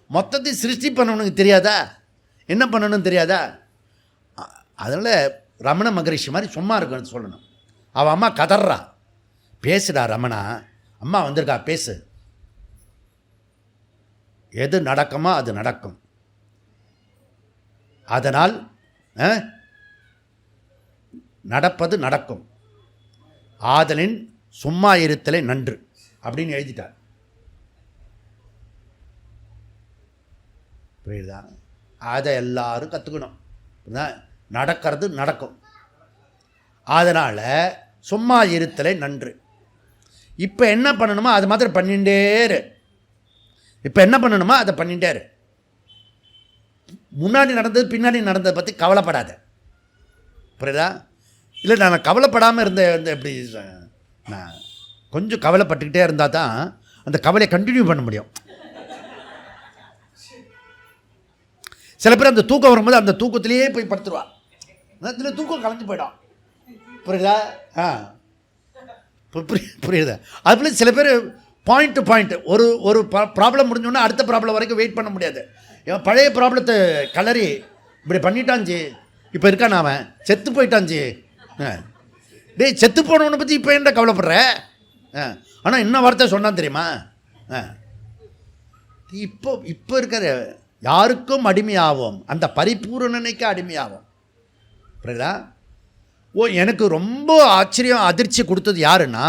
மொத்தத்தையும் சிருஷ்டி பண்ணணுக்கு தெரியாதா, என்ன பண்ணணும்னு தெரியாதா? அதனால் ரமண மகரிஷி மாதிரி சும்மா இருக்குன்னு சொல்லணும். அவள் அம்மா கதறா, பேசுடா ரமணா, அம்மா வந்திருக்கா பேசு, எது நடக்குமோ அது நடக்கும், அதனால் நடப்பது நடக்கும், ஆதலின் சும்மா இருத்தலே நன்று அப்படின்னு எழுதிட்டார். புரியுதா? அதை எல்லாரும் கற்றுக்கணும். நடக்கிறது நடக்கும், அதனால் சும்மா இருத்தலே நன்று. இப்போ என்ன பண்ணணுமோ அது மாத்திரம் பண்ணிகிட்டே இரு. இப்போ என்ன பண்ணணுமோ அதை பண்ணிகிட்டே இரு. முன்னாடி நடந்தது பின்னாடி நடந்ததை பற்றி கவலைப்படாத. புரியுதா? இல்லை நான் கவலைப்படாமல் இருந்த எப்படி, நான் கொஞ்சம் கவலைப்பட்டுக்கிட்டே இருந்தால் தான் அந்த கவலையை கண்டினியூ பண்ண முடியும். சில பேர் அந்த தூக்கம் வரும்போது அந்த தூக்கத்திலேயே போய் படுத்துருவா, அதில் தூக்கம் கலைஞ்சு போயிடும். புரியுதா? புரியுதா? அதுபோல் சில பேர் பாயிண்ட் டு பாயிண்ட் ஒரு ப்ராப்ளம் முடிஞ்சோன்னா அடுத்த ப்ராப்ளம் வரைக்கும் வெயிட் பண்ண முடியாது. என் பழைய ப்ராப்ளத்தை கலரி இப்படி பண்ணிட்டான்ஜி, இப்போ இருக்கான் அவன் செத்து போயிட்டான்ஜி. டேய், செத்து போனவனை பற்றி இப்போ என்ன கவலைப்படுற? ஆனால் என்ன வார்த்தை சொன்னான் தெரியுமா? இப்போ இருக்கிற யாருக்கும் அடிமையாகும், அந்த பரிபூரணனைக்கு அடிமையாகும். புரியுதா? எனக்கு ரொம்ப ஆச்சரியம் அதிர்ச்சி கொடுத்தது யாருன்னா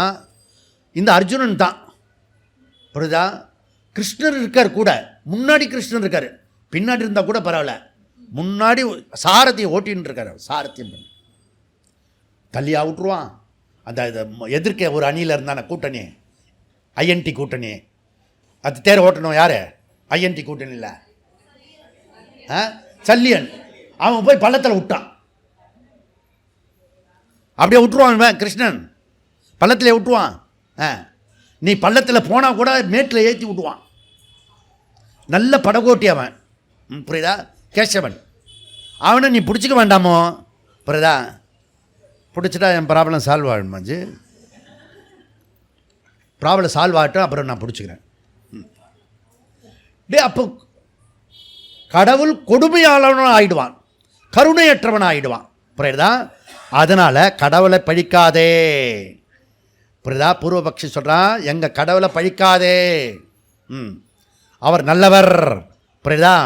இந்த அர்ஜுனன் தான். புரியுதா? கிருஷ்ணர் இருக்கார் கூட, முன்னாடி கிருஷ்ணர் இருக்கார், பின்னாடி இருந்தால் கூட பரவாயில்ல, முன்னாடி சாரதியை ஓட்டின்னு இருக்கார். சாரத்தியம் பண்ணி தள்ளியா விட்டுருவான். அந்த எதிர்க்க ஒரு அணியில் இருந்தான கூட்டணி, ஐஎன்டி கூட்டணி, அது தேரை ஓட்டணும் யார்? ஐஎன்டி கூட்டணியில் சல்லியன். அவன் போய் பள்ளத்தில் விட்டான். அப்படியே விட்டுருவான் கிருஷ்ணன், பள்ளத்தில் விட்டுருவான். நீ பள்ளத்தில் போனால் கூட மேட்டில் ஏற்றி விட்டுவான். நல்ல படகோட்டி அவன். புரியுதா? கேசவன். அவனை நீ பிடிச்சிக்க வேண்டாமோ? புரியுதா? பிடிச்சிட்டா என் ப்ராப்ளம் சால்வ் ஆகிடுமாச்சு. ப்ராப்ளம் சால்வ் ஆகட்டும், அப்புறம் நான் பிடிச்சிக்கிறேன். அப்போ கடவுள் கொடுமையாளவன் ஆகிடுவான், கருணையற்றவன் ஆகிடுவான். புரியுதா? அதனால் கடவுளை பழிக்காதே. புரியுதா? பூர்வபக்ஷி சொல்கிறான், எங்கள் கடவுளை பழிக்காதே, அவர் நல்லவர். புரியுதா?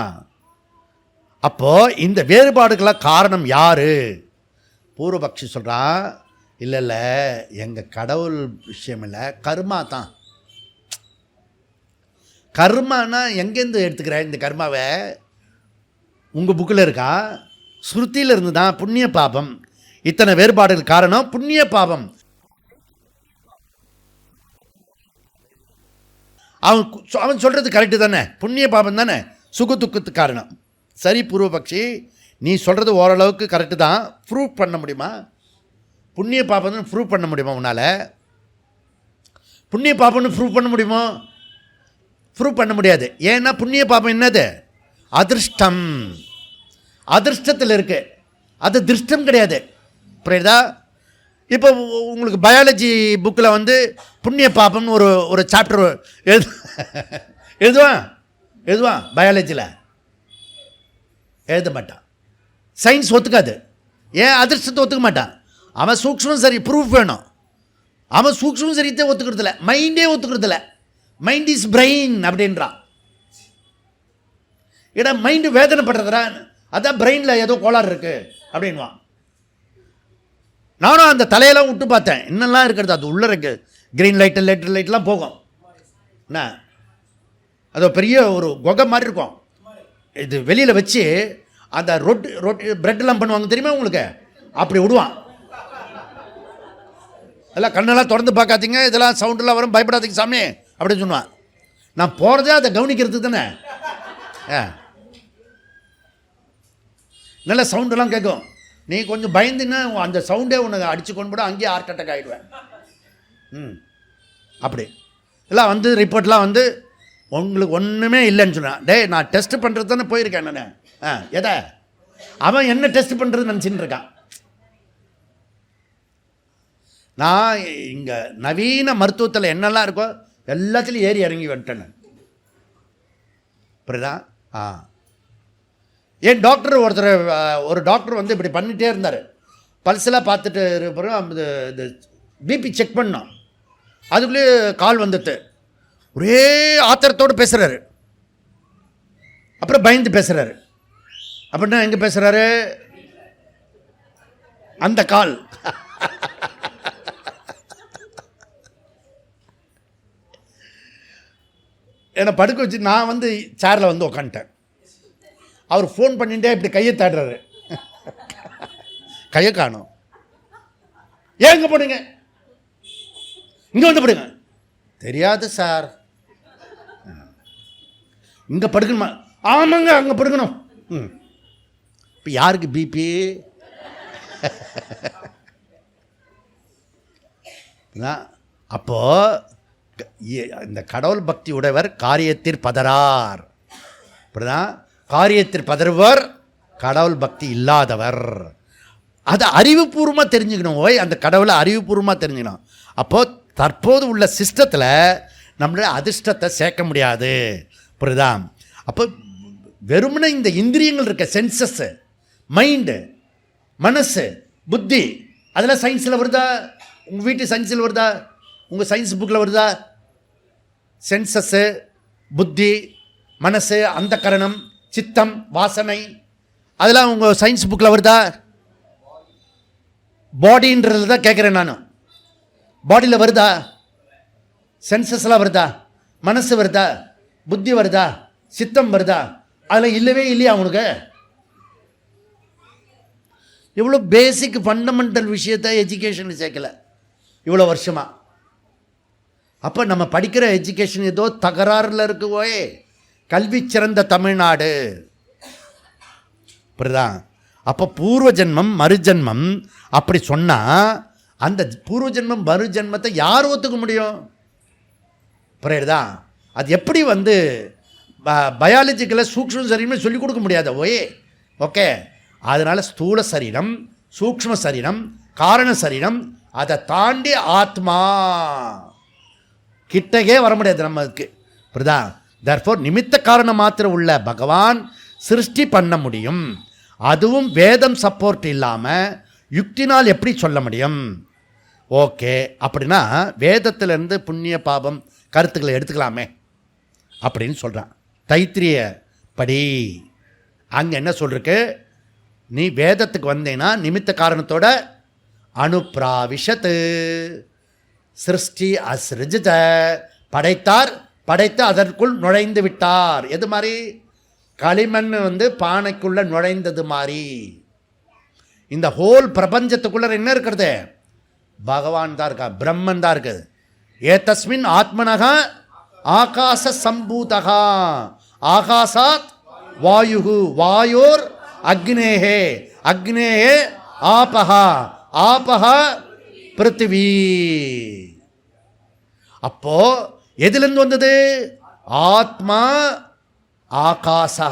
அப்போது இந்த வேறுபாடுகளாக காரணம் யார்? பூர்வபக்ஷி சொல்கிறான், இல்லை எங்கள் கடவுள் விஷயம் இல்லை, கர்மா தான். கர்மானா எங்கேருந்து எடுத்துக்கிறேன் இந்த கர்மாவை? உங்கள் புக்கில் இருக்கா? ஸ்ருதியில் இருந்து தான். புண்ணிய பாபம், இத்தனை வேறுபாடுகள் காரணம் புண்ணிய பாபம். அவன் சொல்கிறது கரெக்டு தானே? புண்ணிய பாபம் தானே சுக துக்கத்துக்கு காரணம். சரி பூர்வபக்ஷி, நீ சொல்கிறது ஓரளவுக்கு கரெக்டு தான். ப்ரூவ் பண்ண முடியுமா? புண்ணிய பாபம்னு ப்ரூவ் பண்ண முடியுமா உன்னால்? புண்ணிய பாபம்னு ப்ரூவ் பண்ண முடியுமோ? ப்ரூவ் பண்ண முடியாது. ஏன்னா புண்ணிய பாபம் என்னது? அதிர்ஷ்டம். அதிர்ஷ்டத்தில் இருக்குது, அது திருஷ்டம் கிடையாது. புரியுதா? இப்போ உங்களுக்கு பயாலஜி புக்கில் வந்து புண்ணிய பாபம்னு ஒரு சாப்டர் எழுதுவான் பயாலஜியில், எழுத மாட்டான். சயின்ஸ் ஒத்துக்காது. ஏன்? அதிர்ஷ்டத்தை ஒத்துக்க மாட்டான். அவன் சூக்ஷ்மம் சரி, ப்ரூஃப் வேணும். அவன் சூக்ஷ்மம் சரித்தை ஒத்துக்கிறதில்ல, மைண்டே ஒத்துக்கிறதில்ல. மைண்ட் இஸ் பிரெயின் அப்படின்றான். ஏன்னா மைண்டு வேதனைப்படுறதுரா, அதான் பிரெயினில் ஏதோ கோளாறு இருக்குது அப்படின்வான். நானும் அந்த தலையெல்லாம் விட்டு பார்த்தேன், இன்னெல்லாம் இருக்கிறது அது உள்ளே இருக்குது. க்ரீன் லைட்டு லெட்டர் லைட்லாம் போகும். என்ன அது பெரிய ஒரு குகை மாதிரி இருக்கும். இது வெளியில் வச்சு அந்த ரொட்டி ப்ரெட்டெல்லாம் பண்ணுவாங்க தெரியுமா உங்களுக்கு? அப்படி விடுவான். எல்லாம் கண்ணெல்லாம் திறந்து பார்க்காதீங்க, இதெல்லாம் சவுண்டெல்லாம் வரும், பயப்படாதீங்க சாமி அப்படின்னு சொன்னான். நான் போகிறதே அதை கவனிக்கிறது தானே. நல்ல சவுண்டெல்லாம் கேட்கும். நீ கொஞ்சம் பயந்துன்னா அந்த சவுண்டே உனக்கு அடித்து கொண்டு கூட அங்கேயே ஹார்ட் அட்டாக் ஆகிடுவேன். அப்படி எல்லாம் வந்து ரிப்போர்ட்லாம் வந்து உங்களுக்கு ஒன்றுமே இல்லைன்னு சொன்னான். டேய், நான் டெஸ்ட் பண்ணுறது தானே போயிருக்கேன் நான். எதை அவன் என்ன டெஸ்ட் பண்ணுறது நினச்சின்னு இருக்கான். நான் இங்கே நவீன மருத்துவத்தில் என்னெல்லாம் இருக்கோ எல்லாத்துலேயும் ஏறி இறங்கி வந்துட்டேன். புரியுதா? ஏன் டாக்டர் ஒரு டாக்டர் வந்து இப்படி பண்ணிகிட்டே இருந்தார். பல்ஸெல்லாம் பார்த்துட்டு இருப்போம், இந்த பிபி செக் பண்ணோம். அதுக்குள்ளேயே கால் வந்துட்டு ஒரே ஆத்திரத்தோடு பேசுகிறாரு. அப்புறம் பயந்து பேசுகிறாரு. அப்படின்னா எங்கே பேசுகிறாரு? அந்த கால். என்னை படுக்க வச்சு நான் வந்து சேரில் வந்து உக்காந்துட்டேன். அவர் ஃபோன் பண்ணிட்டே இப்படி கையை தாடுறாரு. கையை காணும். ஏன் இங்கே போடுங்க, இங்கே வந்து படுங்க. தெரியாது சார். இங்கே படுக்கணுமா? ஆமாங்க, அங்கே படுக்கணும். இப்போ யாருக்கு பிபி? அப்போ இந்த கடவுள் பக்தி உடையவர் காரியத்தில் பதறார். அப்படிதான் காரியத்தில் பதறுவர் கடவுள் பக்தி இல்லாதவர். அதை அறிவுபூர்வமாக தெரிஞ்சுக்கணும். அந்த கடவுளை அறிவுபூர்வமாக தெரிஞ்சுக்கணும். அப்போது தற்போது உள்ள சிஸ்டத்தில் நம்மளுடைய அதிர்ஷ்டத்தை சேர்க்க முடியாது. புரியுதா? அப்போ வெறுமனே இந்த இந்திரியங்கள் இருக்க சென்சஸ்ஸு, மைண்டு, மனசு, புத்தி, அதெல்லாம் சயின்ஸில் வருதா? உங்கள் வீட்டு சயின்ஸில் வருதா? உங்கள் சயின்ஸ் புக்கில் வருதா? சென்சஸ்ஸு, புத்தி, மனசு, அந்த கரணம், சித்தம், வாசனை, அதெல்லாம் உங்கள் சயின்ஸ் புக்கில் வருதா? பாடின்றது தான் கேட்குறேன் நான். பாடியில் வருதா? சென்சஸ்லாம் வருதா? மனசு வருதா? புத்தி வருதா? சித்தம் வருதா? அதில் இல்லவே இல்லையா அவனுக்கு? இவ்வளோ பேசிக் ஃபண்டமெண்டல் விஷயத்தை எஜுகேஷனில் சேர்க்கலை இவ்வளோ வருஷமாக. அப்போ நம்ம படிக்கிற எஜுகேஷன் ஏதோ தகராறில் இருக்குவோயே. கல்வி சிறந்த தமிழ்நாடு. புரியுதா? அப்போ பூர்வ ஜென்மம் மறுஜென்மம் அப்படி சொன்னால் அந்த பூர்வ ஜென்மம் மறுஜென்மத்தை யார் ஒத்துக்க முடியும்? புரியுதா? அது எப்படி வந்து பயாலஜிக்கலில் சூக்ஷ்ம சரீரம்னு சொல்லிக் கொடுக்க முடியாத ஓயே. ஓகே, அதனால் ஸ்தூல சரீரம், சூக்ஷ்ம சரீரம், காரண சரீரம், அதை தாண்டி ஆத்மா கிட்டகே வர முடியாது நமக்கு. புரியுதா? தர்ஃபோர் நிமித்த காரணம் மாத்திரம் உள்ள பகவான் சிருஷ்டி பண்ண முடியும். அதுவும் வேதம் சப்போர்ட் இல்லாமல் யுக்தினால் எப்படி சொல்ல முடியும்? ஓகே, அப்படின்னா வேதத்திலேருந்து புண்ணிய பாபம் கருத்துக்களை எடுத்துக்கலாமே அப்படின்னு சொல்கிறான். தைத்திரிய படி அங்கே என்ன சொல்லிருக்கு? நீ வேதத்துக்கு வந்தேன்னா நிமித்த காரணத்தோட அனுப்ராவிஷத்து சிருஷ்டி அஸ்ருஜித, படைத்தார், படைத்து அதற்குள் நுழைந்து விட்டார். எது மாதிரி? களிமண் வந்து பானைக்குள்ளே நுழைந்தது மாதிரி. இந்த ஹோல் பிரபஞ்சத்துக்குள்ள என்ன இருக்கிறது? பகவான் தான் இருக்கா, பிரம்மன் தான் இருக்குது. ஏதஸ்மின் ஆத்மனகா ஆகாச சம்பூதகா, ஆகாசாத் வாயு, வாயோர் அக்னேஹே, அக்னேஹே ஆபஹா, ஆபஹா பிருத்திவி. அப்போ எதிலிருந்து வந்தது? ஆத்மா ஆகாசா,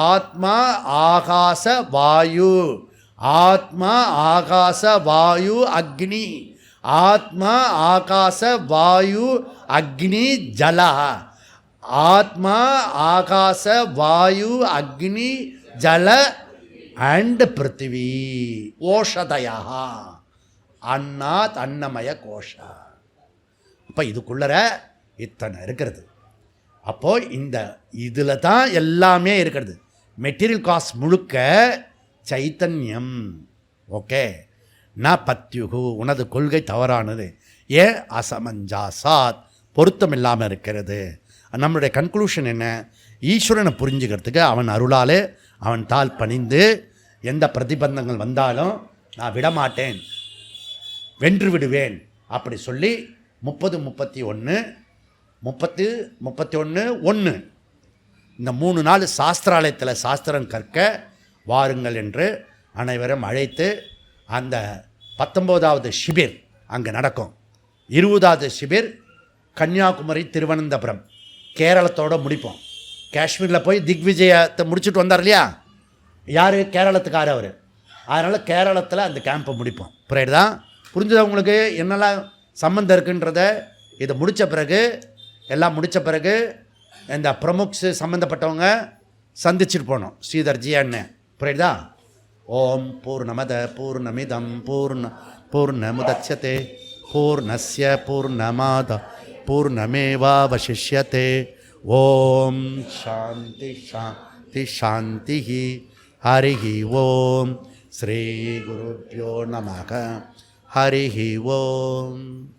ஆத்மா ஆகாச வாயு, ஆத்மா ஆகாச வாயு அக்னி, ஆத்மா ஆகாச வாயு அக்னி ஜல, ஆத்மா ஆகாச வாயு அக்னி ஜல அண்ட் பிருத்திவி ஓஷதயா அன்னாத் அன்னமய கோஷா. அப்போ இதுக்குள்ளற இத்தனை இருக்கிறது. அப்போது இந்த இதில் தான் எல்லாமே இருக்கிறது. மெட்டீரியல் காஸ்ட் முழுக்க சைத்தன்யம். ஓகே, நான் பத்யுகு, உனது கொள்கை தவறானது. ஏன்? அசமஞ்சாசாத், பொருத்தம் இல்லாமல் இருக்கிறது. நம்மளுடைய கன்க்ளூஷன் என்ன? ஈஸ்வரனை புரிஞ்சுக்கிறதுக்கு அவன் அருளாலே அவன் தாள் பணிந்து எந்த பிரதிபந்தங்கள் வந்தாலும் நான் விடமாட்டேன், வென்று விடுவேன் அப்படி சொல்லி 30, 31, 30, 31, 1 இந்த 3 நாள் சாஸ்திராலயத்தில் சாஸ்திரம் கற்க வாருங்கள் என்று அனைவரும் அழைத்து அந்த 19வது ஷிபிர் அங்கே நடக்கும். 20வது ஷிபிர் கன்னியாகுமரி, திருவனந்தபுரம், கேரளத்தோடு முடிப்போம். காஷ்மீரில் போய் திக்விஜயத்தை முடிச்சுட்டு வந்தார் இல்லையா, யார்? கேரளத்துக்கார அவர். அதனால் கேரளத்தில் அந்த கேம்பை முடிப்போம். புரியுதா? புரிஞ்சுதா உங்களுக்கு என்னெல்லாம் சம்மந்தம் இருக்குன்றத? இதை முடித்த பிறகு, எல்லாம் முடித்த பிறகு இந்த பிரமுக்ஸ் சம்மந்தப்பட்டவங்க சந்திச்சுட்டு போனோம் ஸ்ரீதர்ஜி அண்ணன். புரியுதா? ஓம் பூர்ணமத பூர்ணமிதம் பூர்ணமுதட்சதே பூர்ணஸ்ய பூர்ணமாத பூர்ணமேவாவசிஷ்யதே. ஓம் சாந்தி சாந்தி சாந்தி. ஹரி ஓம். ஸ்ரீ குருப்யோ நமக. ஹரி ஓம்.